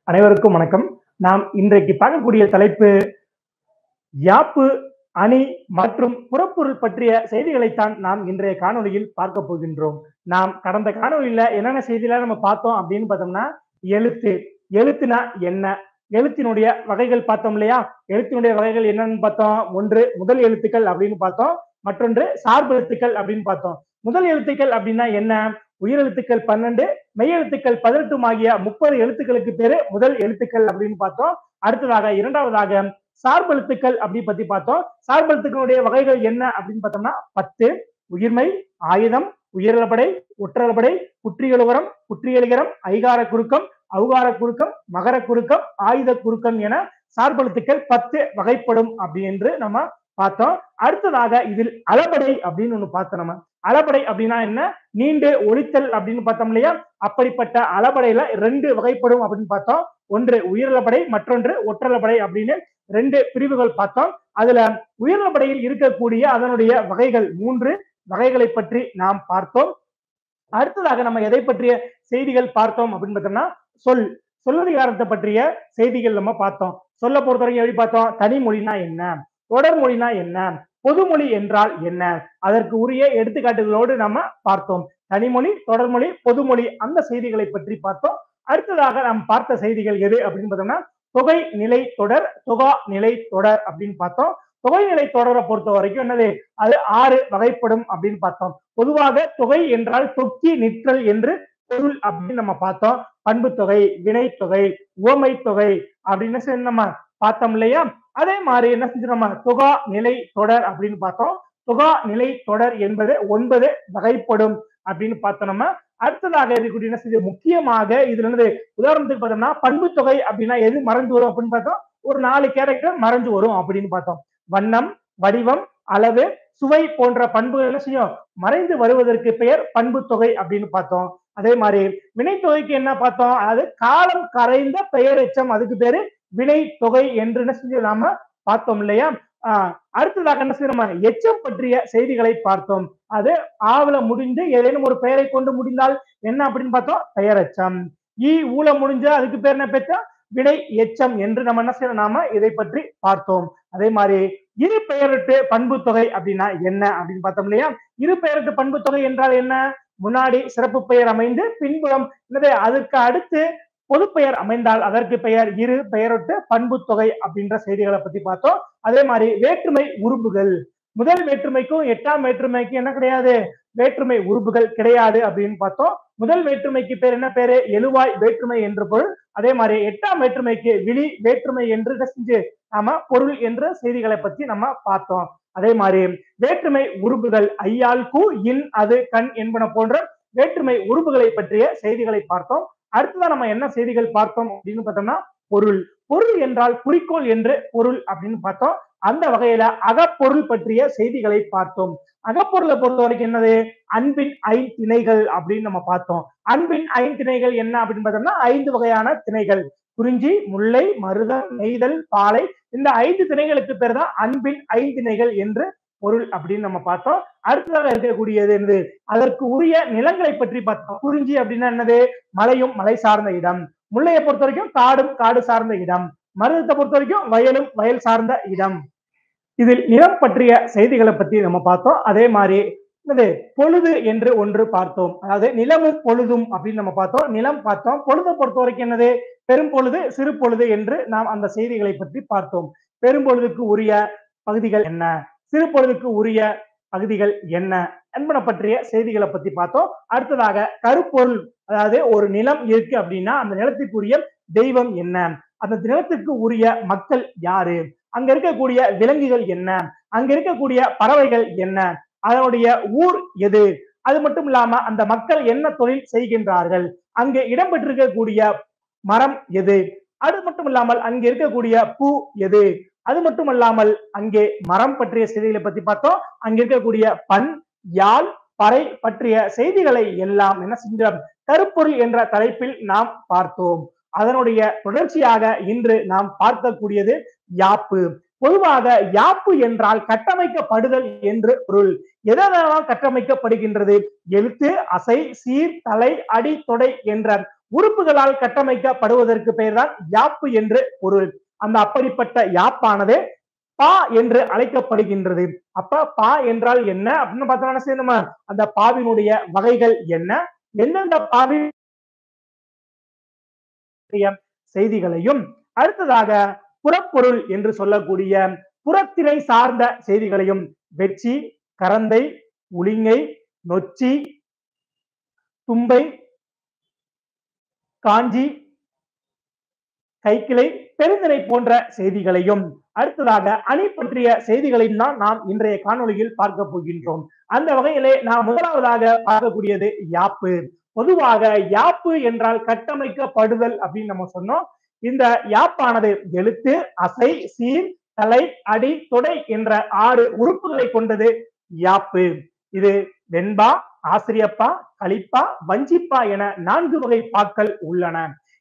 அனைவருக்கும் வணக்கம். நாம் இன்றைக்கு பார்க்கக்கூடிய தலைப்பு யாப்பு, அணி மற்றும் புறப்பொருள் பற்றிய செய்திகளைத்தான் நாம் இன்றைய காணொளியில் பார்க்க போகின்றோம். நாம் கடந்த காணொளியில என்னென்ன செய்திலாம் நம்ம பார்த்தோம் அப்படின்னு பார்த்தோம்னா, எழுத்து. எழுத்துனா என்ன? எழுத்தினுடைய வகைகள் பார்த்தோம் இல்லையா? எழுத்தினுடைய வகைகள் என்னன்னு பார்த்தோம். ஒன்று முதல் எழுத்துக்கள் அப்படின்னு பார்த்தோம். மற்றொன்று சார்பு எழுத்துக்கள் அப்படின்னு பார்த்தோம். முதல் எழுத்துக்கள் அப்படின்னா என்ன? உயிரெழுத்துக்கள் 12, மெய்யெழுத்துக்கள் 18 ஆகிய 30 எழுத்துக்களுக்கு பேரு முதல் எழுத்துக்கள் அப்படின்னு பார்த்தோம். அடுத்ததாக இரண்டாவதாக சார்பெழுத்துக்கள் அப்படி பத்தி பார்த்தோம். சார்பெழுத்துக்களுடைய வகைகள் என்ன அப்படின்னு பார்த்தோம்னா 10, உயிர்மெய், ஆயுதம், உயிரிழபடை, ஒற்றளபடை, குற்றியலுகரம், குற்றியலிகரம், ஐகார குறுக்கம், ஔகார குறுக்கம், மகர குறுக்கம், ஆயுத குறுக்கம் என சார்பெழுத்துக்கள் 10 வகைப்படும் அப்படி என்று நம்ம பார்த்தோம். அடுத்ததாக இதில் அளபடை அப்படின்னு ஒண்ணு பார்த்தோம் நம்ம. அளபடை அப்படின்னா என்ன? நீண்டு ஒலித்தல் அப்படின்னு பார்த்தோம் இல்லையா? அப்படிப்பட்ட அளபடையில 2 வகைப்படும் அப்படின்னு பார்த்தோம். ஒன்று உயிரிழபடை, மற்றொன்று ஒற்றளபடை அப்படின்னு 2 பிரிவுகள் பார்த்தோம். அதுல உயிரிழபடையில் இருக்கக்கூடிய அதனுடைய வகைகள் 3 வகைகளை பற்றி நாம் பார்த்தோம். அடுத்ததாக நம்ம எதை பற்றிய செய்திகள் பார்த்தோம் அப்படின்னு பார்த்தோம்னா, சொல் சொல்லதிகாரத்தை பற்றிய செய்திகள் நம்ம பார்த்தோம். சொல்ல பொறுத்தவரைக்கும் எப்படி பார்த்தோம்? தனிமொழினா என்ன? தொடர்மொழினா என்ன? பொதுமொழி என்றால் என்ன? அதற்கு உரிய எடுத்துக்காட்டுகளோடு நம்ம பார்த்தோம். தனிமொழி, தொடர்மொழி, பொதுமொழி அந்த செய்திகளை பற்றி பார்த்தோம். அடுத்ததாக நாம் பார்த்த செய்திகள் எது அப்படின்னு பார்த்தோம்னா, தொகை நிலை தொடர், தொகா நிலை தொடர் அப்படின்னு பார்த்தோம். தொகை நிலை தொடரை பொறுத்த வரைக்கும் என்னது? அது 6 வகைப்படும் அப்படின்னு பார்த்தோம். பொதுவாக தொகை என்றால் தொக்கி நிற்றல் என்று பொருள் அப்படின்னு நம்ம பார்த்தோம். பண்பு தொகை, வினை தொகை, உவமை தொகை அப்படின்னு நம்ம பார்த்தோம் இல்லையா? அதே மாதிரி என்ன செஞ்சு நம்ம தொகா நிலை தொடர் அப்படின்னு பார்த்தோம். தொகா நிலை தொடர் என்பது 9 வகைப்படும் அப்படின்னு பார்த்தோம் நம்ம. அடுத்ததாக இருக்கக்கூடிய என்ன செஞ்சு முக்கியமாக இதுல இருந்து உதாரணத்துக்கு பார்த்தோம்னா பண்பு தொகை அப்படின்னா எது மறைஞ்சு வரும் அப்படின்னு பார்த்தோம். ஒரு 4 கேரக்டர் மறைஞ்சு வரும் அப்படின்னு பார்த்தோம். வண்ணம், வடிவம், அளவு, சுவை போன்ற பண்புகள் என்ன செய்யும்? மறைந்து வருவதற்கு பெயர் பண்பு தொகை அப்படின்னு பார்த்தோம். அதே மாதிரி வினைத்தொகைக்கு என்ன பார்த்தோம்? அதாவது காலம் கரைந்த பெயர் எச்சம், அதுக்கு பேரு வினை தொகை என்று என்ன செஞ்சு நாம பார்த்தோம் இல்லையா? அடுத்ததாக என்ன செய்யணும்? எச்சம் பற்றிய செய்திகளை பார்த்தோம். அது ஆவல முடிந்து ஏதேனும் ஒரு பெயரை கொண்டு முடிந்தால் என்ன அப்படின்னு பார்த்தோம்? பெயரெச்சம். ஊல முடிஞ்ச அதுக்கு பேர் என்ன பெற்றா? வினை எச்சம் என்று நம்ம என்ன செய்யணும்? நாம இதை பற்றி பார்த்தோம். அதே மாதிரி இரு பெயரிட்டு பண்பு தொகை அப்படின்னா என்ன அப்படின்னு பார்த்தோம் இல்லையா? இரு பெயரிட்டு பண்பு தொகை என்றால் என்ன? முன்னாடி சிறப்பு பெயர் அமைந்து பின்புறம் என்னது அதுக்கு அடுத்து பொது பெயர் அமைந்தால் அதற்கு பெயர் இரு பெயரொட்டு பண்பு தொகை அப்படின்ற செய்திகளை பத்தி பார்த்தோம். அதே மாதிரி வேற்றுமை உறுப்புகள். முதல் வேற்றுமைக்கும் 8ஆம் வேற்றுமைக்கும் என்ன கிடையாது? வேற்றுமை உறுப்புகள் கிடையாது அப்படின்னு பார்த்தோம். முதல் வேற்றுமைக்கு பேர் என்ன பேரு? எழுவாய் வேற்றுமை என்று பொருள். அதே மாதிரி 8ஆம் வேற்றுமைக்கு விழி வேற்றுமை என்று செஞ்சு நாம பொருள் என்ற செய்திகளை பத்தி நம்ம பார்த்தோம். அதே மாதிரி வேற்றுமை உறுப்புகள் ஐயால், கு, இன், அது, கண் என்பன போன்ற வேற்றுமை உறுப்புகளை பற்றிய செய்திகளை பார்த்தோம். அடுத்ததான் நம்ம என்ன செய்திகள் பார்த்தோம் அப்படின்னு பார்த்தோம்னா, பொருள். பொருள் என்றால் குறிக்கோள் என்று பொருள் அப்படின்னு பார்த்தோம். அந்த வகையில அகப்பொருள் பற்றிய செய்திகளை பார்த்தோம். அகப்பொருளை பொறுத்த வரைக்கும் என்னது? அன்பின் ஐந்திணைகள் அப்படின்னு நம்ம பார்த்தோம். அன்பின் ஐந்திணைகள் என்ன அப்படின்னு பார்த்தோம்னா 5 வகையான திணைகள். குறிஞ்சி, முல்லை, மருதம், நெய்தல், பாலை இந்த 5 திணைகளுக்கு பேர் தான் அன்பின் ஐந்திணைகள் என்று பொருள் அப்படின்னு நம்ம பார்த்தோம். அடுத்ததாக இருக்கக்கூடியது என்னது? அதற்கு உரிய நிலங்களை பற்றி பார்த்தோம். குறிஞ்சி அப்படின்னா என்னது? மலையும் மலை சார்ந்த இடம். முல்லையை பொறுத்த வரைக்கும் காடும் காடு சார்ந்த இடம். மருதத்தை பொறுத்த வரைக்கும் வயலும் வயல் சார்ந்த இடம். இதில் நிலம் பற்றிய செய்திகளை பத்தி நம்ம பார்த்தோம். அதே மாதிரி என்னது? பொழுது என்று ஒன்று பார்த்தோம். அதாவது நிலமும் பொழுதும் அப்படின்னு நம்ம பார்த்தோம். நிலம் பார்த்தோம். பொழுதை பொறுத்த வரைக்கும் என்னது? பெரும் பொழுது, சிறு பொழுது என்று நாம் அந்த செய்திகளை பற்றி பார்த்தோம். பெரும்பொழுதுக்கு உரிய பகுதிகள் என்ன? சிறு பொழுதுக்கு உரிய பகுதிகள் என்ன என்பன பற்றிய செய்திகளை பத்தி பார்த்தோம். அடுத்ததாக கருப்பொருள். அதாவது ஒரு நிலம் இருக்கு அப்படின்னா அந்த நிலத்துக்குரிய தெய்வம் என்ன? அந்த நிலத்துக்கு உரிய மக்கள் யாரு? அங்க இருக்கக்கூடிய விலங்குகள் என்ன? அங்க இருக்கக்கூடிய பறவைகள் என்ன? அதனுடைய ஊர் எது? அது மட்டும் இல்லாம அந்த மக்கள் என்ன தொழில் செய்கின்றார்கள்? அங்கே இடம்பெற்றிருக்கக்கூடிய மரம் எது? அது மட்டும் இல்லாமல் அங்கே இருக்கக்கூடிய பூ எது? அது மட்டுமல்லாமல் அங்கே மரம் பற்றிய செய்திகளை பத்தி பார்த்தோம். அங்க இருக்கக்கூடிய பண், யாழ், பறை பற்றிய செய்திகளை எல்லாம் என்ன செஞ்சோம்? கருப்பொருள் என்ற தலைப்பில் நாம் பார்த்தோம். அதனுடைய தொடர்ச்சியாக இன்று நாம் பார்க்கக்கூடியது யாப்பு. பொதுவாக யாப்பு என்றால் கட்டமைக்கப்படுதல் என்று பொருள். எதெல்லாம் கட்டமைக்கப்படுகின்றது? எழுத்து, அசை, சீர், தலை, அடி, தொடை என்ற உறுப்புகளால் கட்டமைக்கப்படுவதற்கு பெயர்தான் யாப்பு என்று பொருள். அந்த அப்படிப்பட்ட யாப்பானது பா என்று அழைக்கப்படுகின்றது. அப்ப பா என்றால் என்ன அப்படின்னு பார்த்தோம்னா என்ன செய்யணுமா, அந்த பாவினுடைய வகைகள் என்ன, எந்தெந்த பாவின் செய்திகளையும், அடுத்ததாக புறப்பொருள் என்று சொல்லக்கூடிய புறத்திணை சார்ந்த செய்திகளையும், வெச்சி, கரந்தை, உளிங்கை, நொச்சி, தும்பை, காஞ்சி, கைக்கிளை, பெருந்திணை போன்ற செய்திகளையும், அடுத்ததாக அணி பற்றிய செய்திகளையும் தான் நாம் இன்றைய காணொளியில் பார்க்க போகின்றோம். அந்த வகையிலே நாம் முதலாவதாக பார்க்கக்கூடியது யாப்பு. பொதுவாக யாப்பு என்றால் கட்டமைக்கப்படுதல் அப்படின்னு நம்ம சொன்னோம். இந்த யாப்பானது எழுத்து, அசை, சீர், தலை, அடி, தொடை என்ற 6 உறுப்புகளை கொண்டது யாப்பு. இது வெண்பா, ஆசிரியப்பா, கலிப்பா, வஞ்சிப்பா என 4 வகை பாக்கள் உள்ளன.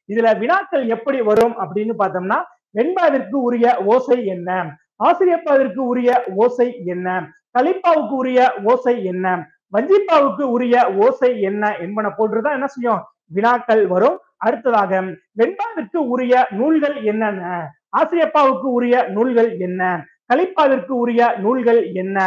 இதுல வினாக்கள் எப்படி வரும் அப்படின்னு பார்த்தோம்னா, வெண்பாவிற்கு உரிய ஓசை என்ன, ஆசிரியப்பாவிற்கு உரிய ஓசை என்ன, கலிப்பாவுக்கு உரிய ஓசை என்ன, வஞ்சிப்பாவுக்கு உரிய ஓசை என்ன என்பன போன்றுதான் என்ன செய்யும் வினாக்கள் வரும். அடுத்ததாக வெண்பாவிற்கு உரிய நூல்கள் என்னென்ன, ஆசிரியப்பாவுக்கு உரிய நூல்கள் என்ன, கலிப்பாவிற்கு உரிய நூல்கள் என்ன,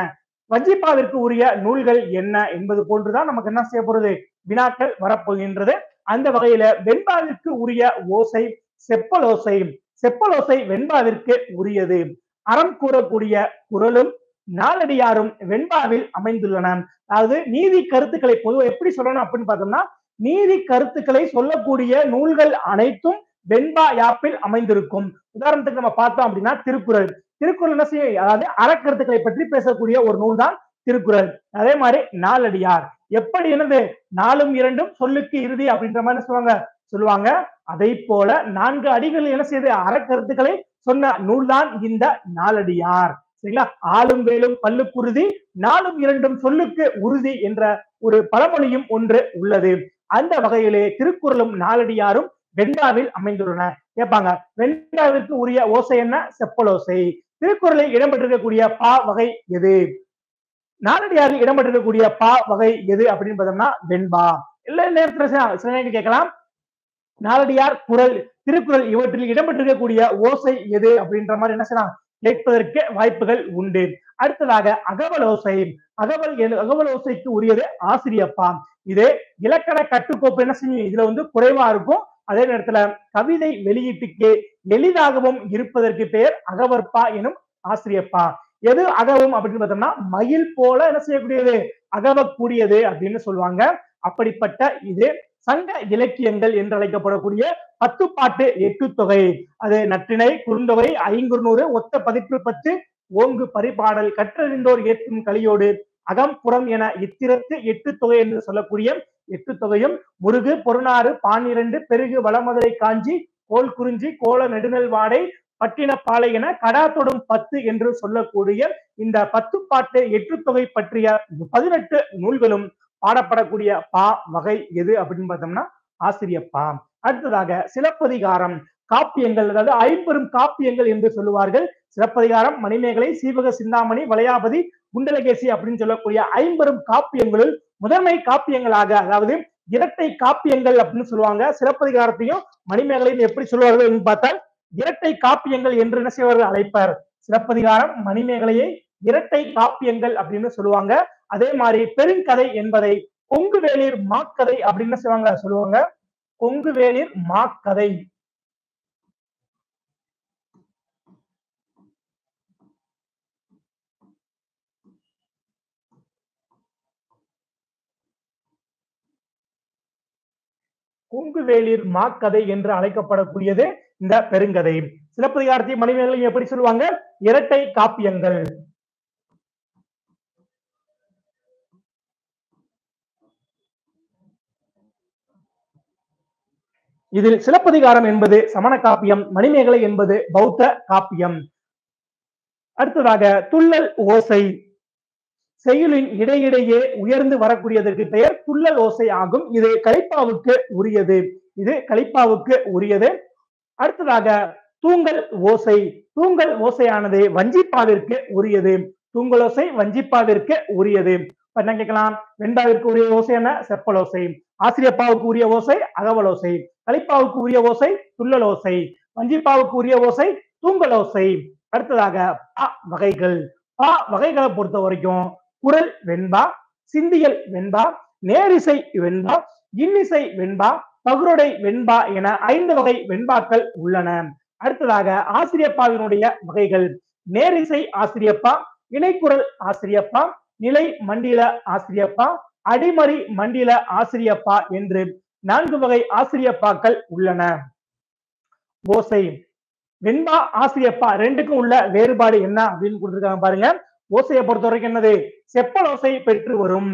வஞ்சிப்பாவிற்கு உரிய நூல்கள் என்ன என்பது போன்றுதான் நமக்கு என்ன செய்ய போறது வினாக்கள் வரப்போகின்றது. அந்த வகையில வெண்பாவிற்கு உரிய ஓசை செப்பலோசை. செப்பலோசை வெண்பாவிற்கு உரியது. அறம் கூறக்கூடிய குறளும் நாலடியாரும் வெண்பாவில் அமைந்துள்ளன. அதாவது நீதி கருத்துக்களை பொதுவாக எப்படி சொல்லணும் அப்படின்னு பார்த்தோம்னா, நீதி கருத்துக்களை சொல்லக்கூடிய நூல்கள் அனைத்தும் வெண்பா யாப்பில் அமைந்திருக்கும். உதாரணத்துக்கு நம்ம பார்த்தோம் அப்படின்னா திருக்குறள். திருக்குறள் என்ன செய்ய, அதாவது அறக்கருத்துக்களை பற்றி பேசக்கூடிய ஒரு நூல் தான் திருக்குறள். அதே மாதிரி நாலடியார் எப்படி என்னது நாலும் இரண்டும் சொல்லுக்கு இறுதி அப்படின்ற மாதிரி சொல்லுவாங்க. அதை போல 4 அடிகள் என்ன செய்யுது அறக்கருத்துக்களை சொன்ன நூல் தான் இந்த நாலடியார். சரிங்களா, ஆளும் வேலும் பல்லுக்குருதி, நாலும் இரண்டும் சொல்லுக்கு உறுதி என்ற ஒரு பழமொழியும் ஒன்று உள்ளது. அந்த வகையிலே திருக்குறளும் நாலடியாரும் வெண்பாவில் அமைந்துள்ளன. கேட்பாங்க, வெண்பாவிற்கு உரிய ஓசை என்ன, செப்பலோசை. திருக்குறளில் இடம்பெற்றிருக்கக்கூடிய பா வகை எது, நாலடியாரில் இடம்பெற்றிருக்கக்கூடிய பா வகை எது அப்படின்னு பார்த்தோம்னா வெண்பா. எல்லா நேரத்துல சில நேரம் கேட்கலாம், நாலடியார், குறள், திருக்குறள் இவற்றில் இடம்பெற்றிருக்கக்கூடிய ஓசை எது அப்படின்ற மாதிரி என்ன செய்யலாம் கேட்பதற்கு வாய்ப்புகள் உண்டு. அடுத்ததாக அகவலோசை. அகவலோசைக்கு உரியது ஆசிரியப்பா. இது இலக்கண கட்டுக்கோப்பு என்ன செய்யும், இதுல குறைவா இருக்கும். அதே நேரத்துல கவிதை வெளியீட்டுக்கு எளிதாகவும் இருப்பதற்கு பெயர் அகவற்பா எனும் ஆசிரியப்பா. எது அகவும் அப்படின்னு பார்த்தோம்னா, மயில் போல என்ன செய்யக்கூடியது அகவக்கூடியது அப்படின்னு சொல்லுவாங்க. அப்படிப்பட்ட இது சங்க இலக்கியங்கள் என்று அழைக்கப்படக்கூடிய 10 பாட்டு 8 தொகை. அது நற்றிணை, குறுந்தொகை, ஐங்குறுநூறு, ஒத்த பதிற்று 10, ஓங்கு பரிபாடல், கற்றறிந்தோர் ஏற்றும் கலியோடு, அகம் புறம் என இத்திரத்து 8 தொகை என்று சொல்லக்கூடிய 8 தொகையும், முருகு, பொருநாறு, 12, பெருகு, வளமதுரை, காஞ்சி, கோல் குறிஞ்சி, கோல நெடுநல் வாடை, பட்டின பாலை என கடாத்தொடும் 10 என்று சொல்லக்கூடிய இந்த 10 பாட்டு 8 தொகை பற்றிய 18 நூல்களும் பாடப்படக்கூடிய பா வகை எது அப்படின்னு பார்த்தோம்னா ஆசிரியப்பா. அடுத்ததாக சிலப்பதிகாரம், காப்பியங்கள், அதாவது 50 காப்பியங்கள் என்று சொல்லுவார்கள். சிலப்பதிகாரம், மணிமேகலை, சீவக சிந்தாமணி, வளையாபதி, குண்டலகேசி அப்படின்னு சொல்லக்கூடிய 50 காப்பியங்களுள் முதன்மை காப்பியங்களாக, அதாவது இரட்டை காப்பியங்கள் அப்படின்னு சொல்லுவாங்க. சிலப்பதிகாரத்தையும் மணிமேகலையும் எப்படி சொல்லுவார்கள் பார்த்தால் இரட்டை காப்பியங்கள் என்று என்ன செய்வார்கள் அழைப்பார். சிலப்பதிகாரம், மணிமேகலையை இரட்டை காப்பியங்கள் அப்படின்னு சொல்லுவாங்க. அதே மாதிரி பெருங்கதை என்பதை கொங்குவேளிர் மாக்கதை அப்படின்னு சொல்லுவாங்க. கொங்குவேளிர் மாக்கதை. கொங்குவேளிர் மாக்கதை என்று அழைக்கப்படக்கூடியது இந்த பெருங்கதை. சிலப்பதிகாரத்தை மணிமேகலை எப்படி சொல்லுவாங்க, இரட்டை காப்பியங்கள். இதில் சிலப்பதிகாரம் என்பது சமண காப்பியம், மணிமேகலை என்பது பௌத்த காப்பியம். அடுத்ததாக துள்ளல் ஓசை. செய்யுளின் இடையிடையே உயர்ந்து வரக்கூடியதற்கு பெயர் துள்ளல் ஓசை ஆகும். இது கலிப்பாவுக்கு உரியது. அடுத்ததாக தூங்கல் ஓசை. தூங்கல் ஓசையானது வஞ்சிப்பாவிற்கு உரியது. தூங்கல் ஓசை வஞ்சிப்பாவிற்கு உரியது. என்ன கேட்கலாம், வெண்பாவிற்கு உரிய ஓசை என்ன, செப்பலோசை. ஆசிரியப்பாவுக்கு உரிய ஓசை அகவலோசை, கலிப்பாவுக்கு உரிய ஓசை துள்ளலோசை, வஞ்சிப்பாவுக்கு உரிய ஓசை தூங்கலோசை. அடுத்ததாக பா வகைகள். பா வகைகளை பொறுத்த வரைக்கும் குரல் வெண்பா, சிந்தியல் வெண்பா, நேரிசை வெண்பா, இன்னிசை வெண்பா, பகுரொடை வெண்பா என 5 வகை வெண்பாக்கள் உள்ளன. அடுத்ததாக ஆசிரியப்பாவினுடைய வகைகள். நேரிசை ஆசிரியப்பா, இணைக்குரல் ஆசிரியப்பா, நிலை மண்டில ஆசிரியப்பா, அடிமறி மண்டில ஆசிரியப்பா என்று 4 வகை ஆசிரியப்பாக்கள் உள்ளன. ஓசை. வெண்பா ஆசிரியப்பா ரெண்டுக்கும் உள்ள வேறுபாடு என்ன அப்படின்னு கொடுத்திருக்காங்க பாருங்க. ஓசையை பொறுத்த வரைக்கும் என்னது? செப்பலோசை பெற்று வரும்.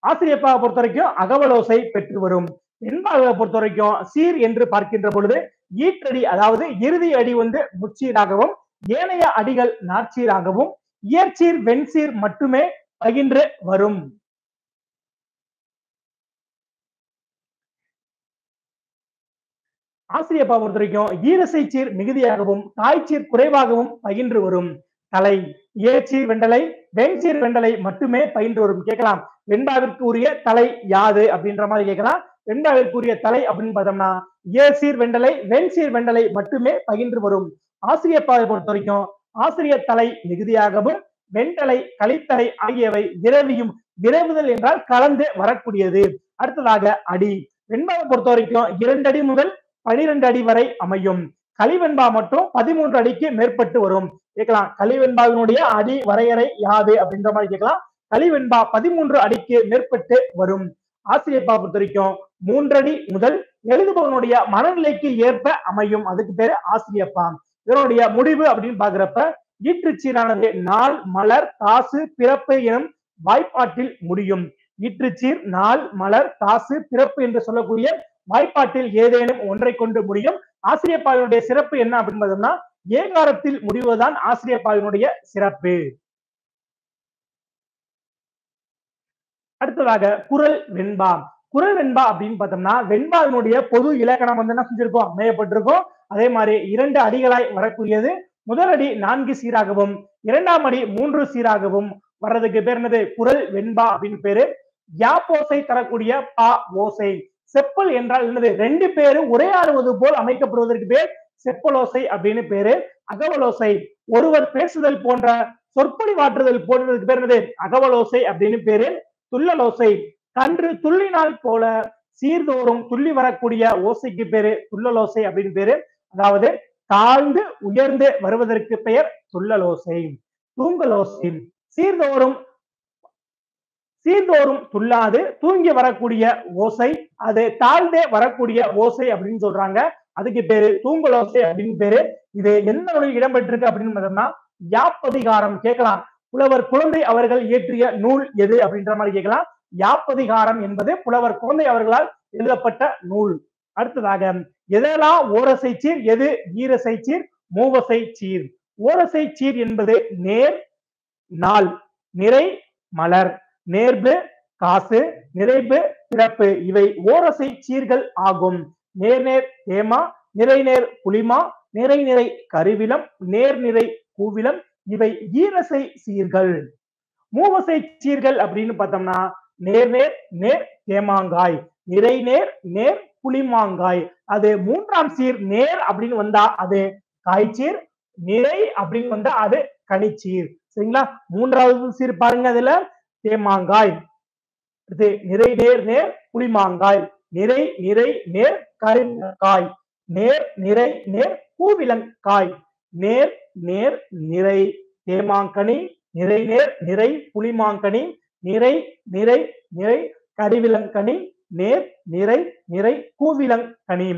ஆசிரியப்பாவை பொறுத்த வரைக்கும் அகவலோசை பெற்று வரும். வெண்பாவை பொறுத்த வரைக்கும் சீர் என்று பார்க்கின்ற பொழுது ஈற்றடி, அதாவது இறுதி அடி முச்சீராகவும், ஏனைய அடிகள் நாற்சீராகவும், இயற்சீர் வெண்சீர் மட்டுமே பகின்று வரும். ஆசிரியப்பா பொறுத்த வரைக்கும் ஈரசை சீர் மிகுதியாகவும், தாய்ச்சீர் குறைவாகவும் பகின்று வரும். தலை. ஏச்சீர் வெண்டலை, வெண்சீர் வெண்டலை மட்டுமே பயின்று வரும். கேட்கலாம், வெண்பாவிற்கு உரிய தலை யாது அப்படின்ற மாதிரி கேட்கலாம். வெண்பாவிற்கு உரிய தலை அப்படின்னு பார்த்தோம்னா ஏசீர் வெண்டலை, வெண்சீர் வெண்டலை மட்டுமே பகின்று வரும். ஆசிரியப்பாவை பொறுத்த வரைக்கும் ஆசிரியர் தலை மிகுதியாகவும், வெண்தலை, கலித்தலை ஆகியவை விரவியும். விரவுதல் என்றால் கலந்து வரக்கூடியது. அடுத்ததாக அடி. வெண்பாவை பொறுத்த வரைக்கும் 2 அடி முதல் 12 அடி வரை அமையும். கலிவெண்பா மட்டும் 13 அடிக்கு மேற்பட்டு வரும். கேட்கலாம், கலிவெண்பாவினுடைய அடி வரையறை யாது அப்படின்ற மாதிரி கேட்கலாம். கலிவெண்பா 13 அடிக்கு மேற்பட்டு வரும். ஆசிரியப்பா பொறுத்த வரைக்கும் 3 அடி முதல் எழுதுபவனுடைய மனநிலைக்கு ஏற்ப அமையும். அதுக்கு பேரு ஆசிரியப்பா. இதனுடைய முடிவு அப்படின்னு பாக்குறப்ப ஈற்றுச்சீரானது நாள், மலர், காசு, பிறப்பு எனும் வாய்ப்பாட்டில் முடியும். ஈற்றுச்சீர் நாள், மலர், காசு, பிறப்பு என்று சொல்லக்கூடிய வாய்ப்பாட்டில் ஏதேனும் ஒன்றை கொண்டு முடியும். ஆசிரியப்பாவினுடைய சிறப்பு என்ன அப்படின்னு பார்த்தோம்னா ஏகாரத்தில் முடிவுதான் ஆசிரியப்பாவினுடைய சிறப்பு. அடுத்ததாக குரல் வெண்பா. குரல் வெண்பா அப்படின்னு பார்த்தோம்னா வெண்பாவினுடைய பொது இலக்கணம் என்ன செஞ்சிருக்கோம்? அமையப்பட்டிருக்கும். அதே மாதிரி 2 அடிகளாய் வரக்கூடியது. முதல் அடி 4 சீராகவும், 2ஆம் அடி 3 சீராகவும் வர்றதுக்கு பேர் என்னது? குரல் வெண்பா அப்படின்னு பேரு. யாப்போசை தரக்கூடிய பா ஓசை. செப்பல் என்றால் என்னது? 2 பேரும் உரையாடுவது போல் அமைக்கப்படுவதற்கு பேர் செப்பலோசை அப்படின்னு பேரு. அகவலோசை. ஒருவர் பேசுதல் போன்ற சொற்பொழிவாற்றுதல் போன்றதுக்கு பேர் என்னது? அகவலோசை அப்படின்னு பேரு. துள்ளலோசை. கன்று துள்ளினால் போல சீர்தோறும் துள்ளி வரக்கூடிய ஓசைக்கு பேரு துள்ளலோசை அப்படின்னு பேரு. அதாவது தாழ்ந்து உயர்ந்து வருவதற்கு பெயர் துள்ளலோசை. தூங்கலோசை. சீர்தோறும் சீர்தோறும் துள்ளாது தூங்கி வரக்கூடிய ஓசை, அது தாழ்ந்தே வரக்கூடிய ஓசை அப்படின்னு சொல்றாங்க. அதுக்கு பேரு தூங்கலோசை அப்படின்னு பேரு. இது எந்த நூலில் இடம்பெற்றிருக்கு அப்படின்னு பார்த்தோம்னா யாப்பதிகாரம். கேட்கலாம், புலவர் குழந்தை அவர்கள் இயற்றிய நூல் எது அப்படின்ற மாதிரி கேட்கலாம். யாப்பதிகாரம் என்பது புலவர் குழந்தை அவர்களால் எழுதப்பட்ட நூல். அடுத்ததாக எதெல்லாம் ஓரசை சீர், எது ஈரசை சீர், மூவசை சீர். ஓரசை சீர் என்பது நேர், நாள், நிறை, மலர், நேர்பு, காசு, நிறைவு, பிறப்பு இவை ஓரசை சீர்கள் ஆகும். நேர்நேர் தேமா, நிறைநேர் புளிமா, நிறைநிறை கருவிலம், நேர்நிறை கூவிலம் இவை ஈரசை சீர்கள். மூவசை சீர்கள் அப்படின்னு பார்த்தோம்னா நேர்நேர் நேர் தேமாங்காய், நிறைநேர் நேர் புளிமாங்காய். அது 3ஆம் சீர் நேர் அப்படின்னு வந்தா அது காய்ச்சீர், நிறை அப்படின்னு வந்தா அது கனிச்சீர். சரிங்களா? 3வது சீர் பாருங்க, அதுல தேமாங்காய், இது நிறை நேர் நேர் புளிமாங்காய், நிறை நிறை நேர் கருங்காய், நேர் நிறை நேர் பூவிலங்காய், நேர் நேர் நிறை தேமாங்கனி, நிறை நேர் நிறை புளிமாங்கனி, நிறை நிறை நிறை கருவிலங்கனி, நேர் நிறை நிறை பூவிலங்கனி.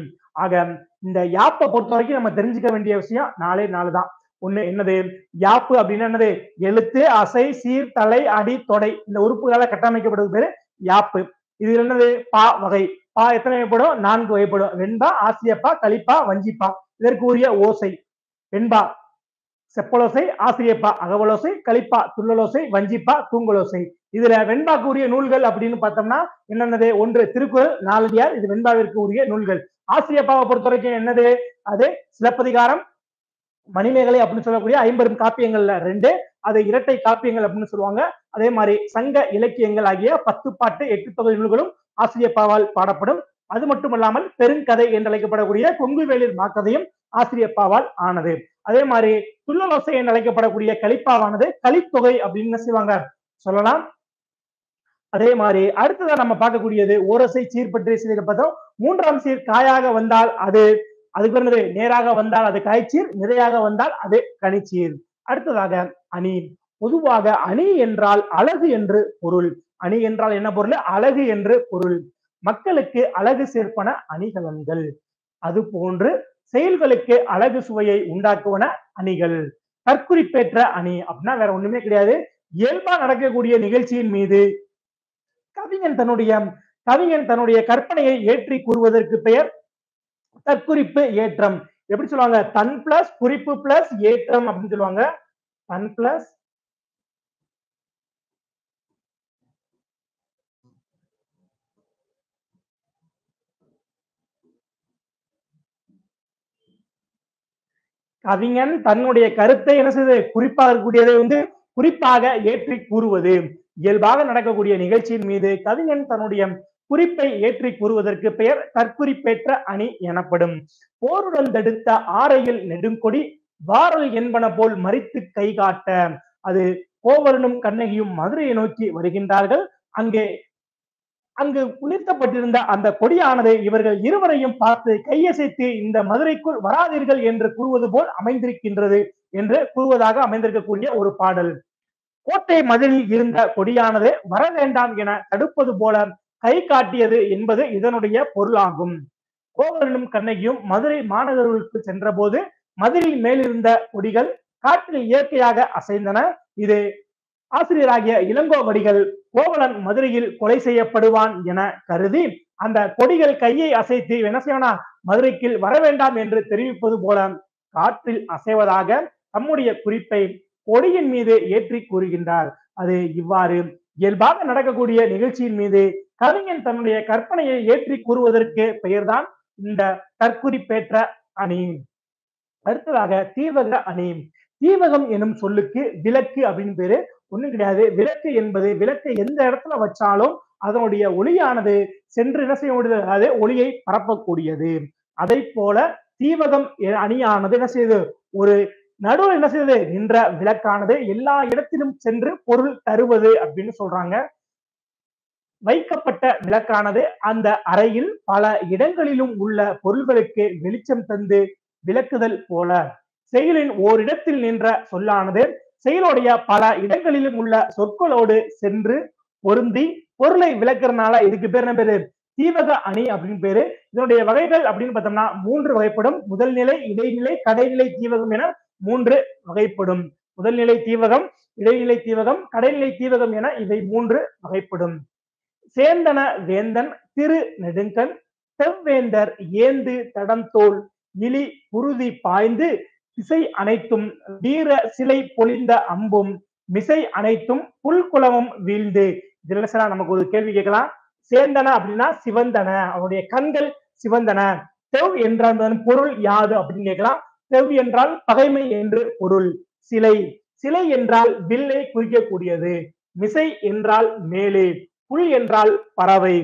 ஆக இந்த யாப்பை பொறுத்த வரைக்கும் நம்ம தெரிஞ்சுக்க வேண்டிய விஷயம் 4 தான். ஒண்ணு என்னது? யாப்பு அப்படின்னா என்னது? எழுத்து, அசை, சீர், தலை, அடி, தொடை இந்த உறுப்புகளால கட்டமைக்கப்படுவது பேரு யாப்பு. இது என்னது? பா வகை. பா எத்தனை வகைப்படும்? 4 வகைப்படும். வெண்பா, ஆசிரியப்பா, கலிப்பா, வஞ்சிப்பா. இதற்கு உரிய ஓசை. வெண்பா செப்பலோசை, ஆசிரியப்பா அகவலோசை, கலிப்பா துள்ளலோசை, வஞ்சிப்பா தூங்கலோசை. இதுல வெண்பாக்கு உரிய நூல்கள் அப்படின்னு பார்த்தோம்னா என்னென்னது? 1 திருக்குறள், 4 இது வெண்பாவிற்கு உரிய நூல்கள். ஆசிரியப்பாவை பொறுத்த வரைக்கும் என்னது? அது சிலப்பதிகாரம், மணிமேகலை அப்படின்னு சொல்லக்கூடிய 50 காப்பியங்கள்ல 2, அது இரட்டை காப்பியங்கள் அப்படின்னு சொல்லுவாங்க. அதே மாதிரி சங்க இலக்கியங்கள் ஆகிய 10 பாட்டு 8 தொகை நூல்களும் ஆசிரியப்பாவால் பாடப்படும். அது மட்டுமல்லாமல் பெருங்கதை என்று அழைக்கப்படக்கூடிய கொங்குவேளிர் மாக்கதையும் ஆசிரியப்பாவால் ஆனது. அதே மாதிரி துள்ளலோசை என்று அழைக்கப்படக்கூடிய கலிப்பாவானது கலித்தொகை அப்படின்னு செய்வாங்க சொல்லலாம். அதே மாதிரி அடுத்ததா நம்ம பார்க்கக்கூடியது ஓரசை சீர் பற்றிய செய்திகளை பார்த்தோம். 3ஆம் சீர் காயாக வந்தால் அது அதுக்கு பிறகு நேராக வந்தால் அது காய்ச்சீர், நிறையாக வந்தால் அது கனிச்சீர். அடுத்ததாக அணி. பொதுவாக அணி என்றால் அழகு என்று பொருள். அணி என்றால் என்ன பொருள்? அழகு என்று பொருள். மக்களுக்கு அழகு சேர்ப்பன அணிகலன்கள். அது போன்று செயல்களுக்கு அழகு சுவையை உண்டாக்குவன அணிகள். தற்குறிப்பேற்ற அணி அப்படின்னா வேற ஒண்ணுமே கிடையாது. இயல்பா நடக்கக்கூடிய நிகழ்ச்சியின் மீது கவிஞன் தன்னுடைய கற்பனையை ஏற்றி கூறுவதற்கு பெயர் தற்குறிப்பு ஏற்றம். எப்படி சொல்லுவாங்க? தன் பிளஸ் குறிப்பு பிளஸ் ஏற்றம் அப்படின்னு சொல்லுவாங்க. தன் பிளஸ் கவிஞன் தன்னுடைய கருத்தை என்ன செய்து குறிப்பாக இருக்கக்கூடியதை குறிப்பாக ஏற்றி கூறுவது. இயல்பாக நடக்கக்கூடிய நிகழ்ச்சியின் மீது கவிஞன் தன்னுடைய குறிப்பை ஏற்றி கூறுவதற்கு பெயர் தற்குறிப்பேற்ற அணி எனப்படும். போருடன் தடுத்த ஆரையில் நெடுங்கொடி வாரல் என்பன போல் மறித்து கை காட்ட. அது கோவலனும் கண்ணகியும் மதுரையை நோக்கி வருகின்றார்கள். அங்கு குளிர்த்தப்பட்டிருந்த அந்த கொடியானது இவர்கள் இருவரையும் பார்த்து கையசைத்து இந்த மதுரைக்குள் வராதீர்கள் என்று கூறுவது போல் அமைந்திருக்கின்றது என்று கூறுவதாக அமைந்திருக்கக்கூடிய ஒரு பாடல். கோட்டை மதிலில் இருந்த கொடியானது வர வேண்டாம் என தடுப்பது போல கை காட்டியது என்பது இதனுடைய பொருளாகும். கோவலனும் கண்ணகியும் மதுரை மாநகருக்கு சென்ற போது மதிலில் மேலிருந்த கொடிகள் காற்றில் இயற்கையாக அசைந்தன. இது ஆசிரியராகிய இளங்கோவடிகள் கோவலன் மதுரையில் கொலை செய்யப்படுவான் என கருதி அந்த கொடிகள் கையை அசைத்து என்ன செய்யணும், மதுரைக்கு வர வேண்டாம் என்று தெரிவிப்பது போல காற்றில் அசைவதாக தம்முடைய குறிப்பை கொடியின் மீது ஏற்றி கூறுகின்றார். அது இவ்வாறு இயல்பாக நடக்கக்கூடிய நிகழ்ச்சியின் மீது கவிஞன் தன்னுடைய கற்பனையை ஏற்றி கூறுவதற்கு பெயர்தான் இந்த தற்குறிப்பேற்ற அணி. அடுத்ததாக தீவக அணி. தீவகம் எனும் சொல்லுக்கு விளக்கு அப்படின்னு பேரு. ஒண்ணும் கிடையாது. விளக்கு என்பது விளக்கை எந்த இடத்துல வச்சாலும் அதனுடைய ஒளியானது சென்று என்ன செய்ய முடியாது, அது ஒளியை பரப்பக்கூடியது. அதை போல தீவகம் அணியானது என்ன செய்யுது, ஒரு நடுவில் என்ன செய்யுது நின்ற விளக்கானது எல்லா இடத்திலும் சென்று பொருள் தருவது அப்படின்னு சொல்றாங்க. வைக்கப்பட்ட விளக்கானது அந்த அறையில் பல இடங்களிலும் உள்ள பொருள்களுக்கு வெளிச்சம் தந்து விளக்குதல் போல. செயலின் ஓரிடத்தில் நின்ற சொல்லானது செயலுடைய பல இடங்களிலும் உள்ள சொற்களோடு சென்று பொருந்தி பொருளை விளக்குறதுனால இதுக்கு பேர் என்ன பேரு? தீவக அணி அப்படின்னு பேரு. இதனுடைய வகைகள் அப்படின்னு பார்த்தோம்னா 3 வகைப்படும். முதல் நிலை, இடைநிலை, கடைநிலை தீவகம் என 3 வகைப்படும். முதல்நிலை தீவகம், இடைநிலை தீவகம், கடைநிலை தீவகம் என இவை 3 வகைப்படும். சேந்தன வேந்தன் திரு நெடுங்கண் செவ்வேந்தர் ஏந்து தடந்தோல் இலி குருதி பாய்ந்து திசை அனைத்தும் வீர சிலை பொழிந்த அம்பும் மிசை அனைத்தும் புல்குளமும் வீழ்ந்து. இதுல நமக்கு ஒரு கேள்வி கேட்கலாம். சேந்தன அப்படின்னா சிவந்தன, அவருடைய கண்கள் சிவந்தன. செவ் என்ற பொருள் யாது அப்படின்னு கேட்கலாம். செவ் என்றால் பகைமை என்று பொருள். சிலை சிலை என்றால் வில்லை குறிக்கக்கூடியது. மிசை என்றால் மேலே. புல் என்றால் பறவை.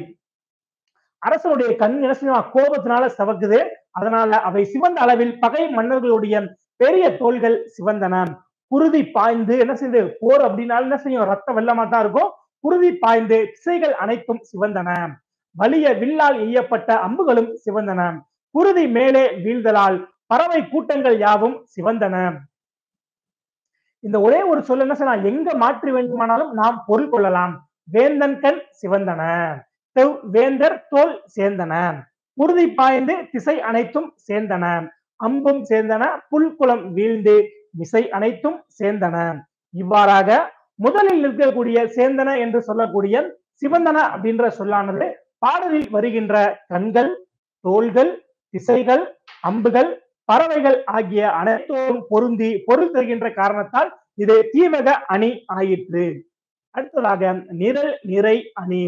அரசனுடைய கண் என்ன கோபத்தினால சிவக்குது. அதனால அவை சிவந்த அளவில் பகை மன்னர்களுடைய பெரிய தோள்கள் சிவந்தன. குருதி பாய்ந்து என்ன செய்யுது, போர் அப்படின்னாலும் என்ன செய்யும், ரத்த வெள்ளமா தான் இருக்கும். குருதி பாய்ந்து திசைகள் அனைத்தும் சிவந்தன. வலிய வில்லால் எய்யப்பட்ட அம்புகளும் சிவந்தன. குருதி மேலே வீழ்தலால் பறவை கூட்டங்கள் யாவும் சிவந்தன. இந்த ஒரே ஒரு சொல்ல என்ன செய்யலாம், எங்க மாற்றி வேண்டுமானாலும் நாம் பொருள் கொள்ளலாம். வேந்தன் கண் சிவந்தன, வேந்தர் தோல் சேர்ந்தன, குருதி பாய்ந்து திசை அனைத்தும் சேர்ந்தன, அம்பும் சேர்ந்தன, புல்குளம் வீழ்ந்து திசை அனைத்தும் சேர்ந்தன. இவ்வாறாக முதலில் இருக்கக்கூடிய சேர்ந்தன என்று சொல்லக்கூடிய சிவந்தன அப்படின்ற சொல்லானது பாடலில் வருகின்ற கண்கள், தோள்கள், திசைகள், அம்புகள், பறவைகள் ஆகிய அனைத்தோடும் பொருந்தி பொருள் தருகின்ற காரணத்தால் இது தீவக அணி ஆயிற்று. அடுத்ததாக நிரல் நிறை அணி.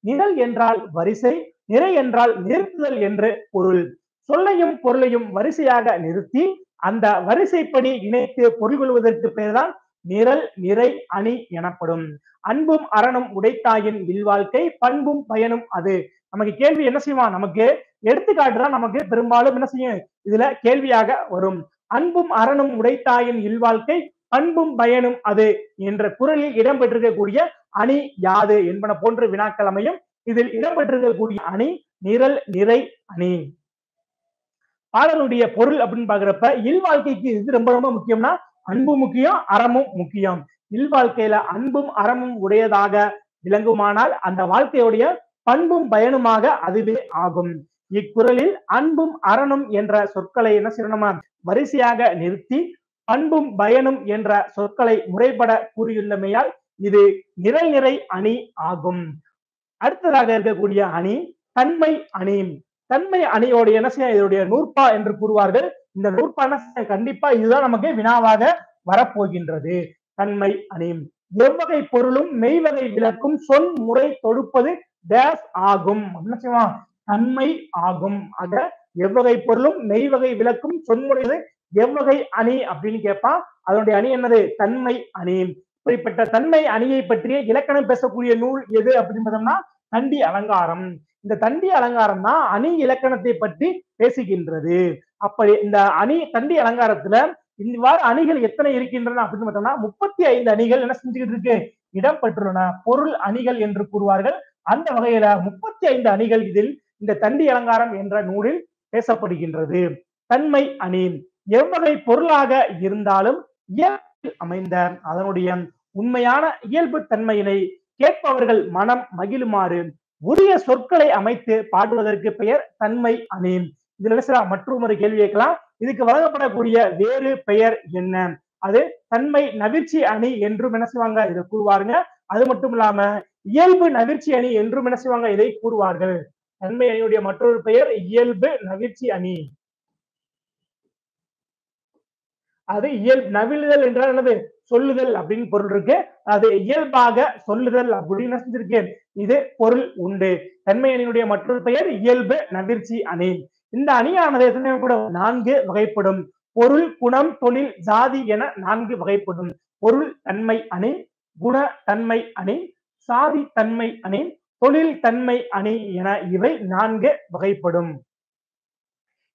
நிரல் என்றால் வரிசை, நிறை என்றால் நிறுத்துதல் என்று பொருள். சொல்லையும் பொருளையும் வரிசையாக நிறுத்தி அந்த வரிசைப்படி இணைத்து பொருள் கொள்வதற்கு பெயர்தான் நிரல் நிறை அணி எனப்படும். அன்பும் அறனும் உடைத்தாயின் இல்வாழ்க்கை பண்பும் பயனும் அது. நமக்கு கேள்வி என்ன செய்வான், நமக்கு எடுத்துக்காட்டு தான் நமக்கு பெரும்பாலும் என்ன செய்யும் இதுல கேள்வியாக வரும். அன்பும் அறனும் உடைத்தாயின் இல்வாழ்க்கை பண்பும் பயனும் அது என்ற குறளில் இடம்பெற்றிருக்கக்கூடிய அணி யாது என்பன போன்ற வினாக்கள் அமையும். இதில் இடம்பெற்றிருக்கக்கூடிய அணி நிரல் நிறை அணி. பாடலுடைய பொருள் அப்படின்னு பாக்குறப்ப இல்வாழ்க்கைக்கு இது ரொம்ப ரொம்ப முக்கியம்னா அன்பு முக்கியம், அறமும் முக்கியம். இல்வாழ்க்கையில அன்பும் அறமும் உடையதாக விளங்குமானால் அந்த வாழ்க்கையுடைய பண்பும் பயனுமாக அதுவே ஆகும். இக்குறளில் அன்பும் அறனும் என்ற சொற்களை என்ன செய்யணுமா வரிசையாக நிறுத்தி பண்பும் பயனும் என்ற சொற்களை முறைப்பட கூறியுள்ளமையால் இது நிரல் நிறை அணி ஆகும். அடுத்ததாக இருக்கக்கூடிய அணி தன்மை அணி. தன்மை அணியோட என்ன செய்ய இதோடைய நூற்பா என்று கூறுவார்கள். இந்த நூற்பா கண்டிப்பா இதுதான் நமக்கு வினாவாக வரப்போகின்றது. தன்மை அணி எவ்வகை பொருளும் மெய்வகை விளக்கும் சொல் முறை தொடுப்பது டேஸ் ஆகும். என்ன செய்வான் தன்மை ஆகும். ஆக எவ்வகை பொருளும் மெய்வகை விளக்கும் சொன்முறை எவ்வகை அணி அப்படின்னு கேட்பான். அதனுடைய அணி என்னது தன்மை அணி. இப்படிப்பட்ட தன்மை அணியை பற்றிய இலக்கணம் பேசக்கூடிய நூல் எது அப்படின்னு பார்த்தோம்னா தண்டி அலங்காரம். இந்த தண்டி அலங்காரம் தான் அணி இலக்கணத்தை பற்றி பேசுகின்றது. அப்படி இந்த அணி தண்டி அலங்காரத்துல இவ்வாறு அணிகள் எத்தனை இருக்கின்றன அப்படின்னு பார்த்தோம்னா 35 அணிகள் என்ன செஞ்சுக்கிட்டு இருக்கு இடம்பெற்றுள்ளன. பொருள் அணிகள் என்று கூறுவார்கள். அந்த வகையில 35 அணிகள் இதில் இந்த தண்டி அலங்காரம் என்ற நூலில் பேசப்படுகின்றது. தன்மை அணி எவ்வகை பொருளாக இருந்தாலும் இயல்பில் அமைந்த அதனுடைய உண்மையான இயல்பு தன்மையினை கேட்பவர்கள் மனம் மகிழுமாறு உரிய சொற்களை அமைத்து பாடுவதற்கு பெயர் தன்மை அணி. இதுல மற்றொரு கேள்வி கேட்கலாம். இதுக்கு வழங்கப்படக்கூடிய வேறு பெயர் என்ன? அது தன்மை நவிர்ச்சி அணி என்றும் என்ன செய்வாங்க இதை கூறுவாருங்க. அது மட்டும் இல்லாம இயல்பு நவிர்ச்சி அணி என்றும் என்ன செய்வாங்க இதை கூறுவார்கள். தன்மை அணியுடைய மற்றொரு பெயர் இயல்பு நவிர்ச்சி அணி. அது நவிழுதல் என்றால் என்னது சொல்லுதல் அப்படின்னு பொருள் இருக்கு. அது இயல்பாக சொல்லுதல் அப்படின்னு செஞ்சிருக்கு. இது பொருள் உண்டு. தன்மை அணியினுடைய மற்றொரு பெயர் இயல்பு நவிர்ச்சி அணி. இந்த அணியானது எத்தனை கூட 4 வகைப்படும். பொருள் குணம் தொழில் ஜாதி என 4 வகைப்படும். பொருள் தன்மை அணி, குண தன்மை அணி, சாதி தன்மை அணி, தொழில் தன்மை அணி என இவை 4 வகைப்படும்.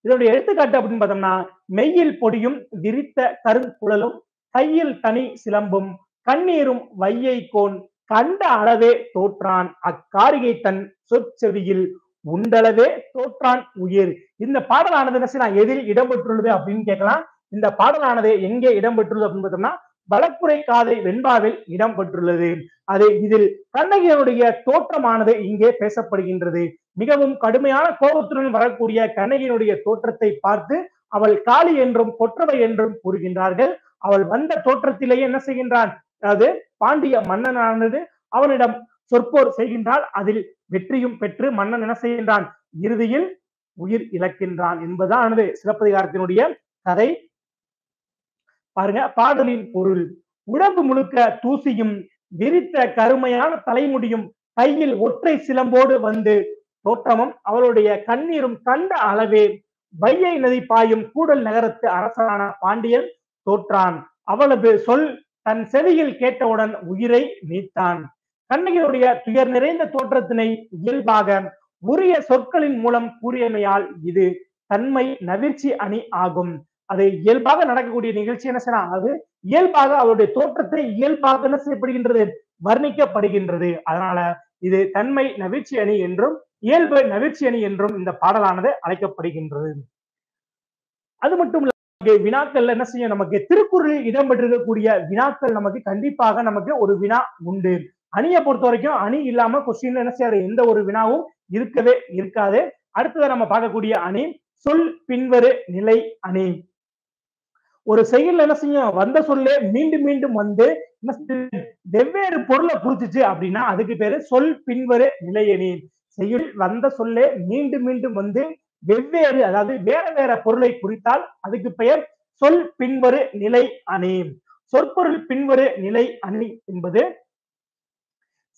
இதனுடைய எடுத்துக்காட்டு அப்படின்னு பார்த்தோம்னா மெய்யில் பொடியும் விரித்த கருங்குழலும் கையில் தனி சிலம்பும் கண்ணீரும் வையை கோன் கண்ட அளவே தோற்றான் அக்காரிகை தன் சொற்செவியில் உண்டளவே தோற்றான் உயிர். இந்த பாடலானது எதில் இடம்பெற்றுள்ளது அப்படின்னு கேட்கலாம். இந்த பாடலானது எங்கே இடம்பெற்றுள்ளது அப்படின்னு பார்த்தோம்னா வடக்குறை காதை வெண்பாவில் இடம்பெற்றுள்ளது. அது இதில் கண்ணகியனுடைய தோற்றமானது இங்கே பேசப்படுகின்றது. மிகவும் கடுமையான கோபத்துடன் வரக்கூடிய கண்ணகியினுடைய தோற்றத்தை பார்த்து அவள் காளி என்றும் கொற்றவை என்றும் கூறுகின்றார்கள். அவள் வந்த தோற்றத்திலேயே என்ன செய்கின்றான், அதாவது பாண்டிய மன்னனானது அவனிடம் சொற்போர் செய்கின்றால் அதில் வெற்றியும் பெற்று மன்னன் என்ன செய்கின்றான் இறுதியில் உயிர் இழக்கின்றான் என்பதானது சிலப்பதிகாரத்தினுடைய கதை. பாருங்க பாடலின் பொருள் உடம்பு முழுக்க தூசியும் விரித்த கருமையான தலைமுடியும் கையில் ஒற்றை சிலம்போடு வந்து தோற்றமும் அவளுடைய கண்ணீரும் கண்ட அளவே வையை நதி பாயும் கூடல் நகரத்து அரசனான பாண்டியன் தோற்றான். அவளது சொல் தன் செவியில் கேட்டவுடன் உயிரை நீத்தான். கண்ணகியுடைய துயர் நிறைந்த தோற்றத்தினை இயல்பாக உரிய சொற்களின் மூலம் கூறியமையால் இது தன்மை நவிர்ச்சி அணி ஆகும். அது இயல்பாக நடக்கக்கூடிய நிகழ்ச்சி என்ன செய்யலாம், அது இயல்பாக அவருடைய தோற்றத்தை இயல்பாக என்ன செய்யப்படுகின்றது வர்ணிக்கப்படுகின்றது. அதனால இது தன்மை நவிர்ச்சி அணி என்றும் இயல்பு நவிர்ச்சி அணி என்றும் இந்த பாடலானது அழைக்கப்படுகின்றது. அது மட்டும் இல்ல வினாக்கள் என்ன செய்யும், நமக்கு திருக்குறளில் இடம்பெற்றிருக்கக்கூடிய வினாக்கள் நமக்கு கண்டிப்பாக நமக்கு ஒரு வினா உண்டு. அணியை பொறுத்த வரைக்கும் அணி இல்லாம கொஸ்டின் என்ன செய்யாது எந்த ஒரு வினாவும் இருக்கவே இருக்காது. அடுத்ததை நம்ம பார்க்கக்கூடிய அணி சொல் பின்வரு நிலை அணி. ஒரு செயல் என்ன செய்யும் வந்த சொல்லே மீண்டும் மீண்டும் வந்து வெவ்வேறு பொருளை குறிச்சிச்சு அப்படின்னா அதுக்கு பேரு சொல் பின்வரு நிலை அணி. செயல் வந்த சொல்லே மீண்டும் மீண்டும் வந்து வெவ்வேறு அதாவது வேற வேற பொருளை குறித்தால் அதுக்கு பெயர் சொல் பின்வரு நிலை அணி. சொற்பொருள் பின்வரு நிலை அணி என்பது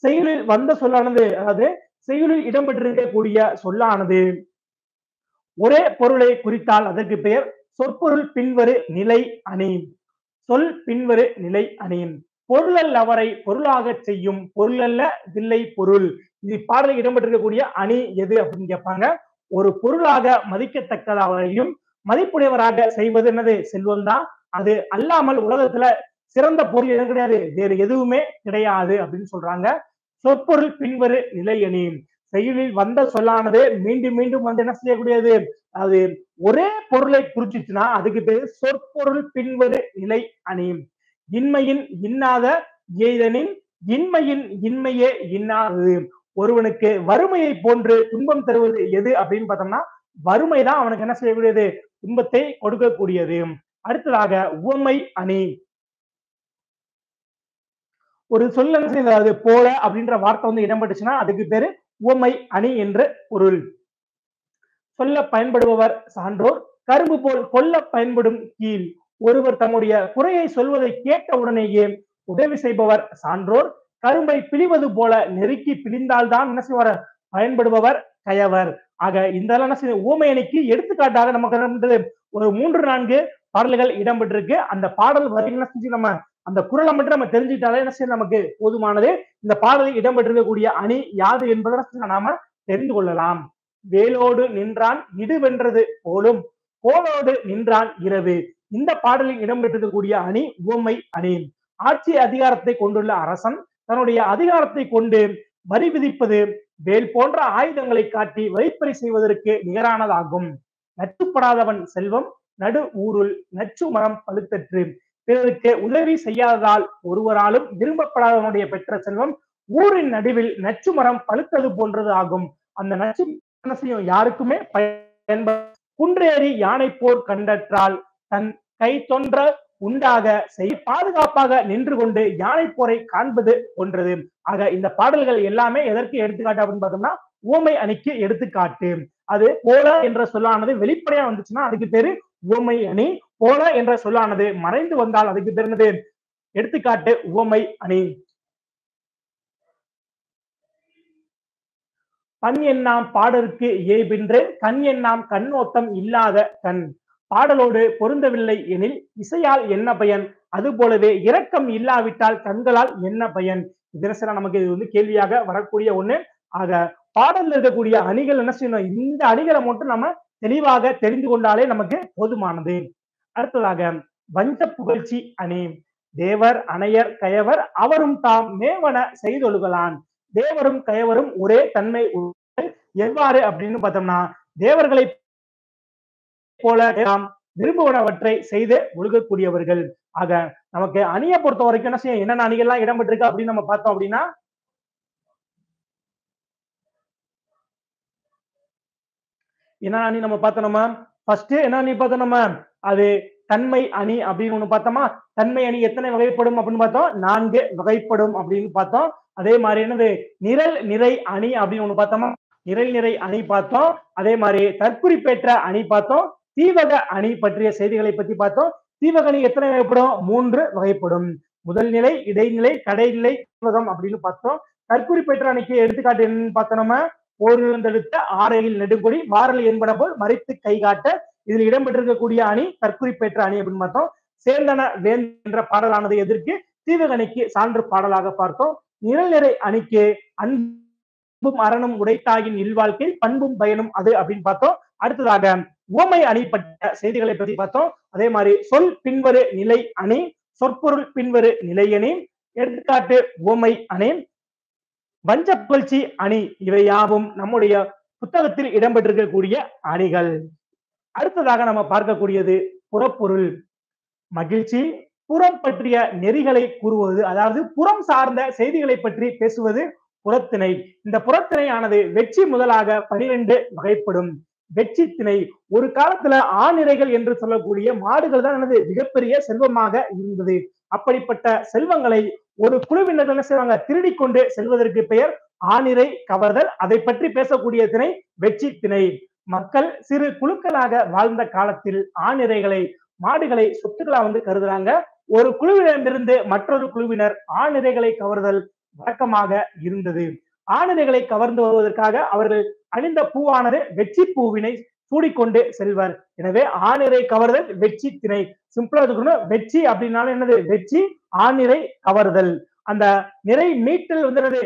செயலில் வந்த சொல்லானது அதாவது செயலில் இடம்பெற்றிருக்கக்கூடிய சொல்லானது ஒரே பொருளை குறித்தால் அதற்கு பெயர் சொற்பொருள் பின்வரு நிலை அணி. சொல் பின்வரு நிலை அணி. பொருளல் அவரை பொருளாகச் செய்யும் பொருளல்ல வில்லை பொருள். இது பாடலில் இடம்பெற்றிருக்கக்கூடிய அணி எது அப்படின்னு கேட்பாங்க. ஒரு பொருளாக மதிக்கத்தக்கதாகவும் மதிப்புடையவராக செய்வது என்னது செல்வம் தான். அது அல்லாமல் உலகத்துல சிறந்த பொருள் எதுவும் கிடையாது, வேறு எதுவுமே கிடையாது அப்படின்னு சொல்றாங்க. சொற்பொருள் பின்வரு நிலை அணி. செய்யுளில் வந்த சொல்லானது மீண்டும் மீண்டும் வந்து என்ன செய்யக்கூடியது, அது ஒரே பொருளை குறிச்சிச்சுன்னா அதுக்கு பேரு சொற்பொருள் பின்வரு நிலை அணி. இன்மையின் இன்னாத எய்தனின் இன்மையின் இன்மையே இன்னாது. ஒருவனுக்கு வறுமையை போன்று துன்பம் தருவது எது அப்படின்னு பார்த்தோம்னா வறுமைதான் அவனுக்கு என்ன செய்யக்கூடியது, துன்பத்தை கொடுக்கக்கூடியது. அடுத்ததாக உவமை அணி. ஒரு சொல்ல என்ன செய்யுது, அது போல அப்படின்ற வார்த்தை வந்து இடம்பெற்றுச்சுன்னா அதுக்கு பேரு உவமை அணி என்ற பொருள். சொல்ல பயன்படுபவர் சான்றோர், கரும்பு போல் கொல்ல பயன்படும் கீழ். ஒருவர் தம்முடைய குறையை சொல்வதை கேட்ட உடனேயே உதவி செய்பவர் சான்றோர், கரும்பை பிழிவது போல நெருக்கி பிழிந்தால்தான் என்ன செய்வார், பயன்படுபவர் கயவர். ஆக இந்த என்ன செய்ய ஊமை அணிக்கு எடுத்துக்காட்டாக நமக்கு ஒரு 3-4 பாடல்கள் இடம்பெற்றிருக்கு. அந்த பாடல் வரிகள் செஞ்சு நம்ம அந்த குரலை மட்டும் நம்ம தெரிஞ்சுக்கிட்டாலே என்ன செய்ய நமக்கு போதுமானது. இந்த பாடலில் இடம்பெற்றிருக்கக்கூடிய அணி யாது என்பதை நாம தெரிந்து கொள்ளலாம். வேலோடு நின்றான் இடு வென்றது போலும் கோலோடு நின்றான் இரவு. இந்த பாடலில் இடம்பெற்றிருக்கக்கூடிய அணி உவமை அணி. ஆட்சி அதிகாரத்தை கொண்டுள்ள அரசன் தன்னுடைய அதிகாரத்தை கொண்டு வரி விதிப்பது வேல் போன்ற ஆயுதங்களை காட்டி வரிப்பறி செய்வதற்கு நிகரானதாகும். நச்சுப்படாதவன் செல்வம் நடு ஊருள் நச்சு மரம் பழுத்தற்று. பிறருக்கு உதவி செய்யாததால் ஒருவராலும் விரும்பப்படாதவனுடைய பெற்ற செல்வம் ஊரின் நடுவில் நச்சு மரம் பழுத்தது போன்றது ஆகும். அந்த நச்சு செய்யும் யாருக்குமே பயன்பட. குன்றேறி யானை போர் கண்டற்றால் தன் கை தொன்ற உண்டாக பாதுகாப்பாக நின்று கொண்டு யானை போரை காண்பது போன்றது. ஆக இந்த பாடல்கள் எல்லாமே எதற்கு எடுத்துக்காட்டு அப்படின்னு பார்த்தோம்னா உவமை அணிக்கு எடுத்துக்காட்டு. அது போல என்ற சொல்லானது வெளிப்படையா வந்துச்சுன்னா அதுக்கு பேரு உவமை அணி. போல என்ற சொல்லானது மறைந்து வந்தால் அதுக்கு பேர் என்னது, எடுத்துக்காட்டு உவமை அணி. பண் எண்ணாம் பாடற்கு ஏய்பின்று கண் எண்ணாம் கண்ணோட்டம் இல்லாத கண். பாடலோடு பொருந்தவில்லை எனில் இசையால் என்ன பயன், அது போலவே இரக்கம் இல்லாவிட்டால் கண்களால் என்ன பயன். தினசரி நமக்கு இது வந்து கேள்வியாக வரக்கூடிய ஒண்ணு. ஆக பாடல்ல இருக்கக்கூடிய அணிகள் என்ன செய்யணும், இந்த அணிகளை மட்டும் நம்ம தெளிவாக தெரிந்து கொண்டாலே நமக்கு போதுமானது. அடுத்ததாக வஞ்ச புகழ்ச்சி அணி. தேவர் அணையர் கயவர் அவரும் தாம் மேவன செய்தொழுகலான். தேவரும் கயவரும் ஒரே தன்மை எவ்வாறு அப்படின்னு பார்த்தோம்னா தேவர்களை போல நாம் விரும்புவனவற்றை செய்து ஒழுகக்கூடியவர்கள். ஆக நமக்கு அணியை பொறுத்த வரைக்கும் என்ன செய்யும், என்னென்ன அணிகள்லாம் இடம்பெற்றிருக்கு அப்படின்னு நம்ம பார்த்தோம் அப்படின்னா என்ன அணி நம்ம பார்த்தோம், ஃபர்ஸ்ட் என்ன அணி பார்த்தோம் நம்ம, அது தன்மை அணி அப்படின்னு ஒண்ணு பார்த்தோமா. தன்மை அணி எத்தனை வகைப்படும் அப்படின்னு பார்த்தோம், 4 வகைப்படும் அப்படின்னு பார்த்தோம். அதே மாதிரி என்னது நிரல் நிறை அணி அப்படின்னு ஒண்ணு பார்த்தோமா, நிரல் நிறை அணி பார்த்தோம். அதே மாதிரி தற்குறிப்பேற்ற அணி பார்த்தோம். தீவக அணி பற்றிய செய்திகளை பற்றி பார்த்தோம். தீவக அணி எத்தனை வகைப்படும், 3 வகைப்படும். முதல் நிலை, இடைநிலை, கடைநிலை தீவகம் அப்படின்னு பார்த்தோம். தற்குறிப்பேற்ற அணிக்கு எடுத்துக்காட்டு என்னன்னு பார்த்தோம் நம்ம, போர்ந்தெடுத்த ஆரையில் நெடுங்கொடி வாரல் என்பன போல் மறித்து கை காட்ட. இதில் இடம்பெற்றிருக்கக்கூடிய அணி தற்குறிப்பேற்ற அணி அப்படின்னு பார்த்தோம். சேர்ந்தன வேந்த என்ற பாடலானது எதற்கு, தீவகணிக்கு சான்று பாடலாக பார்த்தோம். நிழல்நிறை அணிக்கு அன்பும் அரணும் உடைத்தாகின் இல்வாழ்க்கை பண்பும் பயனும் அது அப்படின்னு பார்த்தோம். அடுத்ததாக உவமை அணி பட்ட செய்திகளை பற்றி பார்த்தோம். அதே மாதிரி சொல் பின்வரு நிலை அணி, சொற்பொருள் பின்வரு நிலை அணி, எடுத்துக்காட்டு உவமை அணி, வஞ்ச புகழ்ச்சி அணி. இவை யாவும் நம்முடைய புத்தகத்தில் இடம்பெற்றிருக்கக்கூடிய அணிகள். அடுத்ததாக நம்ம பார்க்கக்கூடியது புறப்பொருள். மகிழ்ச்சி புறம் பற்றிய நெறிகளை கூறுவது, அதாவது புறம் சார்ந்த செய்திகளை பற்றி பேசுவது புறத்திணை. இந்த புறத்திணையானது வெற்றி முதலாக 12 வகைப்படும். வெற்றி திணை ஒரு காலத்துல ஆணிரைகள் என்று சொல்லக்கூடிய மாடுகள் தான் என்னது மிகப்பெரிய செல்வமாக இருந்தது. அப்படிப்பட்ட செல்வங்களை ஒரு குழுவினர் என்ன செய்வாங்க, திருடி கொண்டு செல்வதற்கு பெயர் ஆணிரை கவர்தல். அதை பற்றி பேசக்கூடிய திணை வெற்றி திணை. மக்கள் சிறு குழுக்களாக வாழ்ந்த காலத்தில் ஆணிரைகளை மாடுகளை சொத்துக்களா வந்து கருதுறாங்க. ஒரு குழுவினரிலிருந்து மற்றொரு குழுவினர் ஆணிரைகளை கவர்தல் வழக்கமாக இருந்தது. ஆணிரைகளை கவர்ந்து வருவதற்காக அவர்கள் அணிந்த பூவானது வெற்றி பூவினை சூடிக்கொண்டு செல்வர். எனவே ஆணிரை கவர்தல் வெட்சி திணை. சிம்பிளா எடுத்துக்கணும். வெட்சி அப்படின்னாலும் என்னது? வெட்சி ஆணிரை கவர்தல். அந்த நிறை மீட்டல் வந்து என்னது?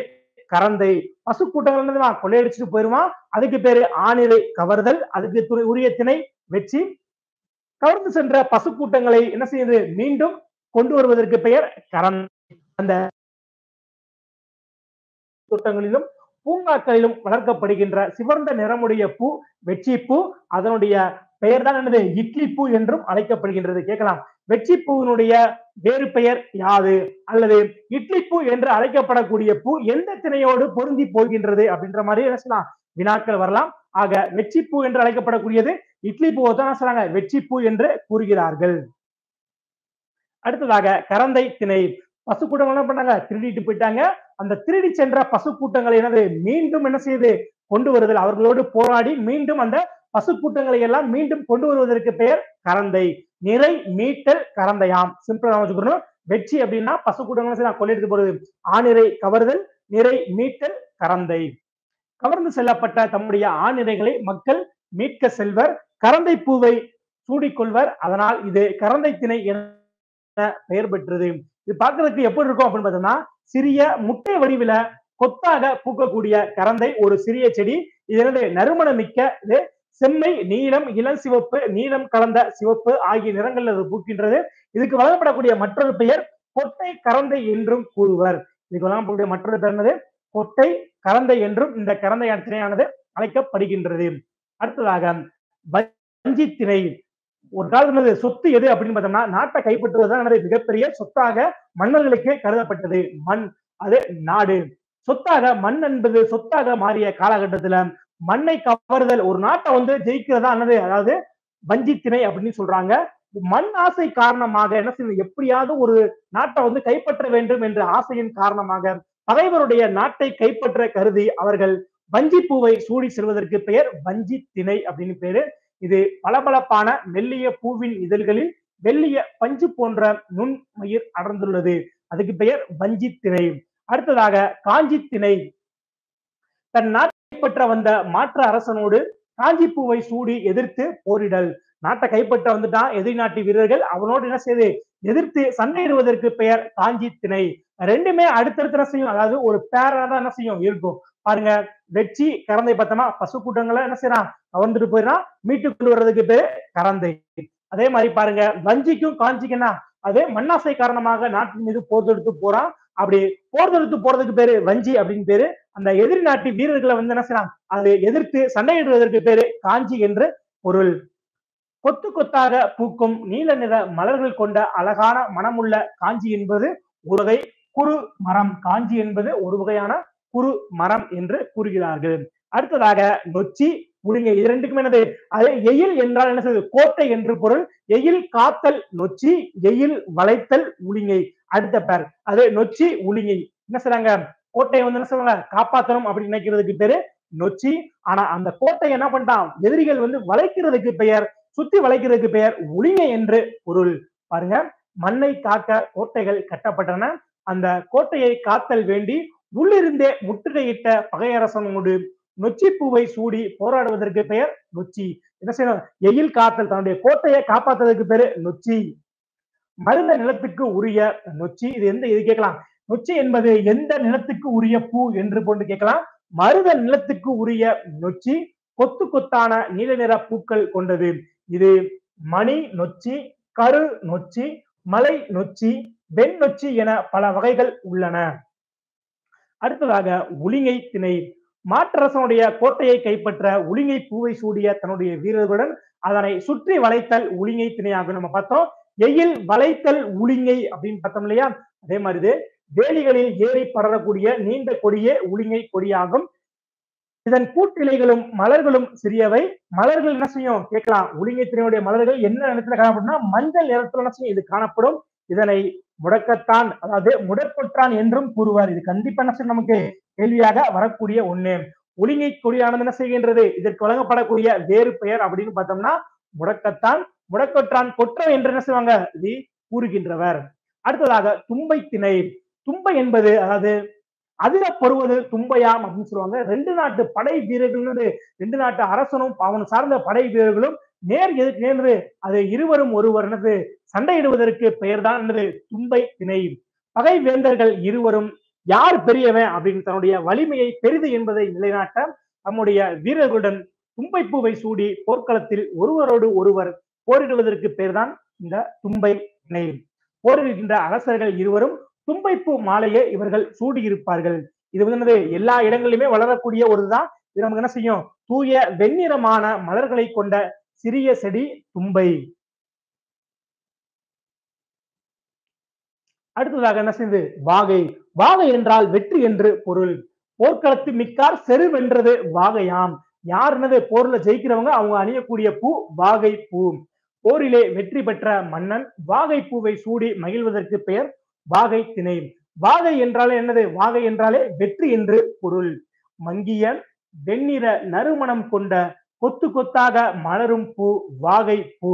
கரந்தை. பசு கூட்டங்கள் என்னதுமா? கொள்ளையடிச்சுட்டு போயிருவான். அதுக்கு பேரு ஆணிரை கவர்தல். அதுக்கு உரிய திணை வெட்சி. கவர்ந்து சென்ற பசு கூட்டங்களை என்ன செய்யுது? மீண்டும் கொண்டு வருவதற்கு பெயர் கரந்தை. அந்த தோட்டங்களிலும் பூங்காக்களிலும் வளர்க்கப்படுகின்ற சிவந்த நிறமுடைய பூ வெட்சி பூ. அதனுடைய பெயர் தான் என்னது? இட்லி பூ என்றும் அழைக்கப்படுகின்றது. கேட்கலாம். வெட்சி பூவினுடைய வேறு பெயர் யாது? அல்லது இட்லி பூ என்று அழைக்கப்படக்கூடிய பூ எந்த திணையோடு பொருந்தி போகின்றது அப்படின்ற மாதிரி என்ன செய்யலாம்? வினாக்கள் வரலாம். ஆக வெட்சி பூ என்று அழைக்கப்படக்கூடியது இட்லி பூவை தான் என்ன சொல்றாங்க? வெட்சி பூ என்று கூறுகிறார்கள். அடுத்ததாக கரந்தை திணை. பசு கூட்டங்கள் என்ன பண்ணாங்க? திருடிட்டு போயிட்டாங்க. அந்த திருடி சென்ற பசு கூட்டங்களை என்னது? மீண்டும் என்ன செய்யுது? கொண்டு வருதல். அவர்களோடு போராடி மீண்டும் அந்த பசு கூட்டங்களை எல்லாம் மீண்டும் கொண்டு வருவதற்கு பெயர் கரந்தை. நிறை மீட்டல் கரந்தையாம். சிம்பிளா வச்சுக்கணும். வெட்சி அப்படின்னா பசு கூட்டங்கள் கொள்ளையடித்து போறது. ஆணிரை கவர்தல், நிறை மீட்டல் கரந்தை. கவர்ந்து செல்லப்பட்ட தம்முடைய ஆணிரைகளை மக்கள் மீட்க செல்வர். கரந்தை பூவை சூடிக்கொள்வர். அதனால் இது கரந்தை திணை என பெயர் பெற்றது. இது பார்க்கறதுக்கு எப்படி இருக்கும் அப்படின்னு பார்த்தோம்னா, சிறிய முட்டை வடிவில கொத்தாக பூக்கக்கூடிய கரந்தை ஒரு சிறிய செடி. இது நறுமணம் மிக்க இது. செம்மை, நீலம், இளம் சிவப்பு, நீலம் கலந்த சிவப்பு ஆகிய நிறங்களில் அது பூக்கின்றது. இதுக்கு வழங்கப்படக்கூடிய மற்றொரு பெயர் கொட்டை கரந்தை என்றும் கூறுவர். இதுக்கு வழங்கப்படக்கூடிய மற்றொரு பெயர் என்னது? கொட்டை கரந்தை என்றும் இந்த கரந்தை திணையானது அழைக்கப்படுகின்றது. அடுத்ததாக வஞ்சி திணை. ஒரு காலத்துல சொத்து எது அப்படின்னு பார்த்தோம்னா, நாட்டை கைப்பற்றுவதுதான் மிகப்பெரிய சொத்தாக மன்னர்களுக்கு கருதப்பட்டது. மண், அது நாடு. சொத்தாக மண் என்பது சொத்தாக மாறிய காலகட்டத்துல மண்ணை கவர்தல், ஒரு நாட்டை வந்து ஜெயிக்கிறதா என்னது? அதாவது வஞ்சி திணை அப்படின்னு சொல்றாங்க. மண் ஆசை காரணமாக என்ன செய்யணும்? எப்படியாவது ஒரு நாட்டை வந்து கைப்பற்ற வேண்டும் என்ற ஆசையின் காரணமாக பகைவருடைய நாட்டை கைப்பற்ற கருதி அவர்கள் வஞ்சி பூவை சூடி செல்வதற்கு பெயர் வஞ்சி திணை அப்படின்னு பேரு. இது பளபளப்பான மெல்லிய பூவின் இதழ்களில் வெள்ளிய பஞ்சு போன்ற நுண்மயிர் அடர்ந்துள்ளது. அதுக்கு பெயர் வஞ்சி திணை. அடுத்ததாக காஞ்சி திணை. தன் நாட்டை கைப்பற்ற வந்த மாற்று அரசனோடு காஞ்சி பூவை சூடி எதிர்த்து போரிடல். நாட்டை கைப்பற்ற வந்துட்டான் எதிரி நாட்டு வீரர்கள். அவனோடு என்ன செய்து எதிர்த்து சண்டையிடுவதற்கு பெயர் காஞ்சி திணை. ரெண்டுமே அடுத்தடுத்து என்ன செய்யும்? அதாவது ஒரு பேரா தான் என்ன செய்யும்? இருக்கும். பாருங்க, வெட்சி கரந்தை பார்த்தோமா? பசு கூட்டங்களை என்ன செய்யறான்? கவர்ந்துட்டு போயிடறான். மீட்டு கொண்டு வர்றதுக்கு பேரு கரந்தை. அதே மாதிரி பாருங்க, வஞ்சிக்கும் காஞ்சிக்குன்னா அது மண்ணாசை காரணமாக நாட்டின் மீது போர் தொடுத்து போறான். அப்படி போர் தொடுத்து போறதுக்கு பேரு வஞ்சி அப்படின்னு பேரு. அந்த எதிரி நாட்டு வீரர்களை வந்து என்ன செய்யறான்? அதை எதிர்த்து சண்டையிடுவதற்கு பேரு காஞ்சி என்று பொருள். கொத்து கொத்தாக பூக்கும் நீல நிற மலர்கள் கொண்ட அழகான மனமுள்ள காஞ்சி என்பது ஒரு வகை குறு மரம். காஞ்சி என்பது ஒரு வகையான குறு மரம் என்று கூறுகிறார்கள். அடுத்ததாக நொச்சி, உளிங்கை. இது ரெண்டுக்குமே என்னது? அது எயில் என்றால் என்ன செய்யுது? கோட்டை என்று பொருள். எயில் காத்தல் நொச்சி, எயில் வளைத்தல் உளிங்கை. அடுத்த பேர் அது நொச்சி உளிங்கை. என்ன செய்றாங்க? கோட்டையை வந்து என்ன சொல்றாங்க? காப்பாற்றணும் அப்படின்னு நினைக்கிறதுக்கு பேரு நொச்சி. ஆனா அந்த கோட்டை என்ன பண்ணிட்டான்? எதிரிகள் வந்து வளைக்கிறதுக்கு பெயர், சுத்தி வளைக்கிறதுக்கு பெயர் உளிங்கை என்று பொருள். பாருங்க, மண்ணை காக்க கோட்டைகள் கட்டப்பட்டன. அந்த கோட்டையை காத்தல் வேண்டி உள்ளிருந்தே முற்றுகையிட்ட பகையரசனோடு நொச்சி பூவை சூடி போராடுவதற்கு பெயர் நொச்சி. என்ன செய்யணும்? எயில் காத்தல், தன்னுடைய கோட்டையை காப்பாற்றுவதற்கு பேரு நொச்சி. மருத நிலத்துக்கு உரிய நொச்சி. இது கேட்கலாம். நொச்சி என்பது எந்த நிலத்துக்கு உரிய பூ என்று கொண்டு கேட்கலாம். மருத நிலத்துக்கு உரிய நொச்சி கொத்து கொத்தான நீல நிற பூக்கள் கொண்டது. இது மணி நொச்சி, கரு நொச்சி, மலை நொச்சி, வெண் நொச்சி என பல வகைகள் உள்ளன. அடுத்ததாக உளிங்கை திணை. மாற்றரசனுடைய கோட்டையை கைப்பற்ற உளிங்கை பூவை சூடிய தன்னுடைய வீரர்களுடன் அதனை சுற்றி வளைத்தல் உளிங்கை திணையாகும். நம்ம பார்த்தோம். எயில் வளைத்தல் உளிங்கை அப்படின்னு பார்த்தோம் இல்லையா? அதே மாதிரி வேலிகளில் ஏறி படரக்கூடிய நீண்ட கொடியே உளிங்கை கொடியாகும். இதன் கூட்டிலைகளும் மலர்களும் சிறியவை. மலர்கள் என்ன செய்யும்? கேட்கலாம். உளிங்கை திணையுடைய மலர்கள் என்ன நிறத்துல காணப்படும்னா மஞ்சள் நிறத்துல என்ன செய்யும்? இது காணப்படும். இதனை முடக்கத்தான், அதாவது முடக்கொற்றான் என்றும் கூறுவார். இது கண்டிப்பா என்ன செய்யும்? நமக்கு கேள்வியாக வரக்கூடிய ஒண்ணு. உளிங்கை கொடியானது என்ன செய்கின்றது? இதற்கு வழங்கப்படக்கூடிய வேறு பெயர் அப்படின்னு பார்த்தோம்னா முடக்கத்தான், முடக்கொற்றான், கொற்றம் என்று என்ன செய்வாங்க? இது கூறுகின்றவர். அடுத்ததாக தும்பை திணை. தும்பை என்பது அதாவது அதிரப்படுவது தும்பையாம் அப்படின்னு சொல்லுவாங்க. 2 நாட்டு படை வீரர்கள் 2 நாட்டு அரசனும் அவன் சார்ந்த படை வீரர்களும் நேர் எதிர்க்கு நேர்ந்து அது இருவரும் ஒருவர் சண்டையிடுவதற்கு பெயர்தான் தும்பை திணை. பகை வேந்தர்கள் இருவரும் யார் பெரியவன் அப்படின்னு தன்னுடைய வலிமையை பெரிது என்பதை நிலைநாட்ட நம்முடைய வீரர்களுடன் தும்பைப்பூவை சூடி போர்க்களத்தில் ஒருவரோடு ஒருவர் போரிடுவதற்கு பெயர்தான் இந்த தும்பை திணை. போரிடுகின்ற அரசர்கள் இருவரும் தும்பைப்பூ மாலையை இவர்கள் சூடியிருப்பார்கள். இது எல்லா இடங்களிலுமே வளரக்கூடிய ஒருதான். இது நமக்கு என்ன செய்யும்? தூய வெண்ணிறமான மலர்களை கொண்ட சிறிய செடி தும்பை. அடுத்ததாக என்ன செய்து வாகை. வாகை என்றால் வெற்றி என்று பொருள். போர்க்களத்து மிக்கார் செரு வென்றது வாகையாம். யார் போர்ல ஜெயிக்கிறவங்க அவங்க அணியக்கூடிய பூ வாகை பூ. போரிலே வெற்றி பெற்ற மன்னன் வாகை பூவை சூடி மகிழ்வதற்கு பெயர் வாகை திணை. வாகை என்றாலே என்னது? வாகை என்றாலே வெற்றி என்று பொருள். மங்கிய வெண்ணிற நறுமணம் கொண்ட கொத்து கொத்தாக மலரும் பூ வாகை பூ.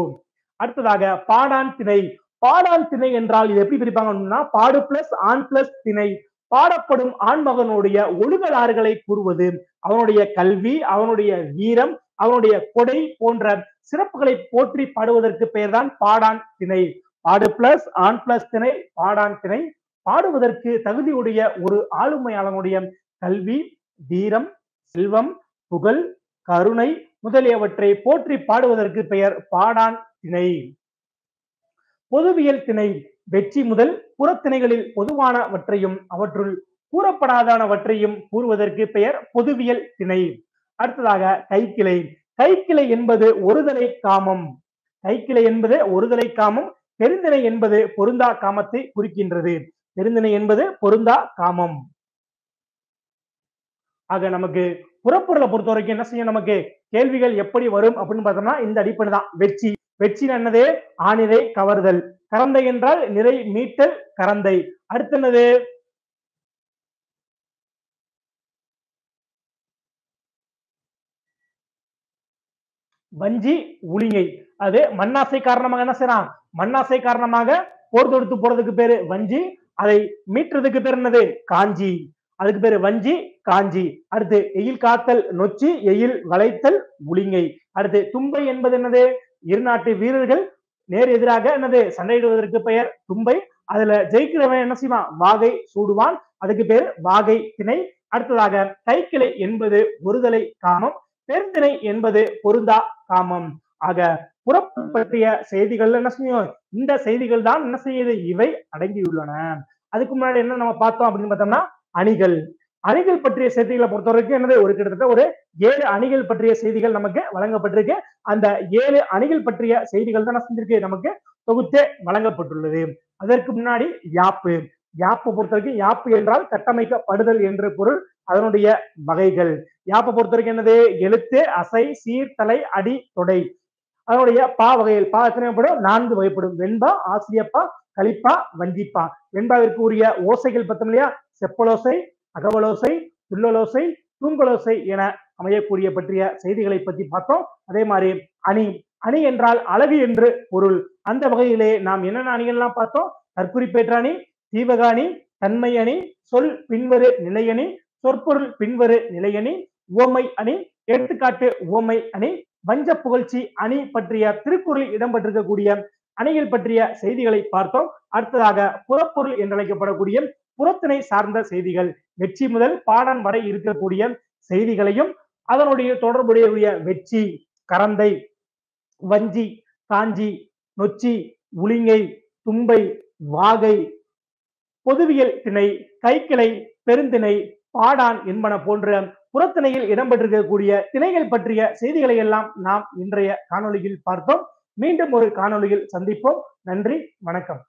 அடுத்ததாக பாடான் திணை. பாடான் திணை என்றால் இது எப்படி பிரிப்பாங்கன்னா, பாடு பிளஸ் ஆண் பிளஸ் திணை. பாடப்படும் ஆண்மகனுடைய ஒழுகலாறுகளை கூறுவது, அவனுடைய கல்வி, அவனுடைய வீரம், அவனுடைய கொடை போன்ற சிறப்புகளை போற்றி பாடுவதற்கு பெயர்தான் பாடான் திணை. பாடு பிளஸ் ஆண் பிளஸ் திணை பாடான் திணை. பாடுவதற்கு தகுதியுடைய ஒரு ஆளுமையாளனுடைய கல்வி, வீரம், செல்வம், புகழ், கருணை முதலியவற்றை போற்றி பாடுவதற்கு பெயர் பாடான் திணை. பொதுவியல் திணை. வெற்றி முதல் புறத்திணைகளில் பொதுவானவற்றையும் அவற்றுள் கூறப்படாதவற்றையும் கூறுவதற்கு பெயர் பொதுவியல் திணை. அடுத்ததாக கைக்கிளை. கைக்கிளை என்பது ஒருதலை காமம். கைக்கிளை என்பது ஒருதலை காமம். பெருந்திணை என்பது பொருந்தா காமத்தை குறிக்கின்றது. பெருந்திணை என்பது பொருந்தா காமம். ஆக நமக்கு புறப்பொருளை பொறுத்த வரைக்கும் என்ன செய்யும்? நமக்கு கேள்விகள் எப்படி வரும் அப்படின்னு பார்த்தோம்னா இந்த அடிப்படை தான். வெற்றி. வெற்றி என்னது? ஆணிரை கவர்தல். கரந்தை என்றால் நிறை மீட்டல் கரந்தை. அடுத்து என்னது? வஞ்சி உளிங்கை. அது மண்ணாசை காரணமாக என்ன செய்யறான்? மண்ணாசை காரணமாக போர் தொடுத்து போறதுக்கு பேரு வஞ்சி. அதை மீட்டுறதுக்கு பேர் என்னது? காஞ்சி. அதுக்கு பேரு வஞ்சி காஞ்சி. அடுத்து எயில் காத்தல் நொச்சி, எயில் வளைத்தல் உளிங்கை. அடுத்து தும்பை என்பது என்னது? இரு நாட்டு வீரர்கள் நேர் எதிராக என்னது சண்டையிடுவதற்கு பெயர் தும்பை. அதுல ஜெயிக்கிறவன் என்ன செய்வான்? வாகை சூடுவான். அதுக்கு பேர் வாகை திணை. அடுத்ததாக கைக்கிளை என்பது ஒருதலை காமம். பெருந்திணை என்பது பொருந்தா காமம். ஆக புறப்பு பற்றிய செய்திகள் என்ன செய்யும்? இந்த செய்திகள் தான் என்ன செய்யுது? இவை அடங்கியுள்ளன. அதுக்கு முன்னாடி என்ன நம்ம பார்த்தோம் அப்படின்னு பார்த்தோம்னா அணிகள். அணிகள் பற்றிய செய்திகளை பொறுத்த வரைக்கும் என்னது? ஒரு கிட்டத்தட்ட ஒரு 7 அணிகள் பற்றிய செய்திகள் நமக்கு வழங்கப்பட்டிருக்கு. அந்த 7 அணிகள் பற்றிய செய்திகள் தான் செஞ்சிருக்கு நமக்கு தொகுத்தே வழங்கப்பட்டுள்ளது. அதற்கு முன்னாடி யாப்பு. யாப்பை பொறுத்த வரைக்கும் யாப்பு என்றால் கட்டமைக்கப்படுதல் என்று பொருள். அதனுடைய வகைகள். யாப்பை பொறுத்த வரைக்கும் என்னது? எழுத்து, அசை, சீர், தலை, அடி, தொடை. அதனுடைய பா வகைகள். பா எத்தனை வகைப்படும்? 4 வகைப்படும். வெண்பா, ஆசிரியப்பா, கலிப்பா, வஞ்சிப்பா. வெண்பாவிற்கு உரிய ஓசைகள் பார்த்தோம் இல்லையா? செப்பலோசை, அகவலோசை, துள்ளலோசை, தூங்கலோசை என அமையக்கூடிய பற்றிய செய்திகளை பற்றி பார்த்தோம். அதே மாதிரி அணி. அணி என்றால் அழகு என்று பொருள். அந்த வகையிலே நாம் என்னென்ன அணிகள்லாம் பார்த்தோம்? தற்குறிப்பேற்ற அணி, தீவக அணி, தன்மை அணி, சொல் பின்வரு நிலையணி, சொற்பொருள் பின்வரு நிலையணி, உவமை அணி, எடுத்துக்காட்டு உவமை அணி, வஞ்ச புகழ்ச்சி அணி பற்றிய திருக்குறளில் இடம்பெற்றிருக்கக்கூடிய அணிகள் பற்றிய செய்திகளை பார்த்தோம். அடுத்ததாக புறப்பொருள் என்றழைக்கப்படக்கூடிய புறத்திணை சார்ந்த செய்திகள், வெற்றி முதல் பாடான் வரை இருக்கக்கூடிய செய்திகளையும் அதனுடைய தொடர்புடைய வெற்றி, கரந்தை, வஞ்சி, காஞ்சி, நொச்சி, உளிங்கை, தும்பை, வாகை, பொதுவியல் திணை, கைக்கிளை, பெருந்திணை, பாடான் என்பன போன்ற புறத்திணையில் இடம்பெற்றிருக்கக்கூடிய திணைகள் பற்றிய செய்திகளை எல்லாம் நாம் இன்றைய காணொளியில் பார்த்தோம். மீண்டும் ஒரு காணொளியில் சந்திப்போம். நன்றி, வணக்கம்.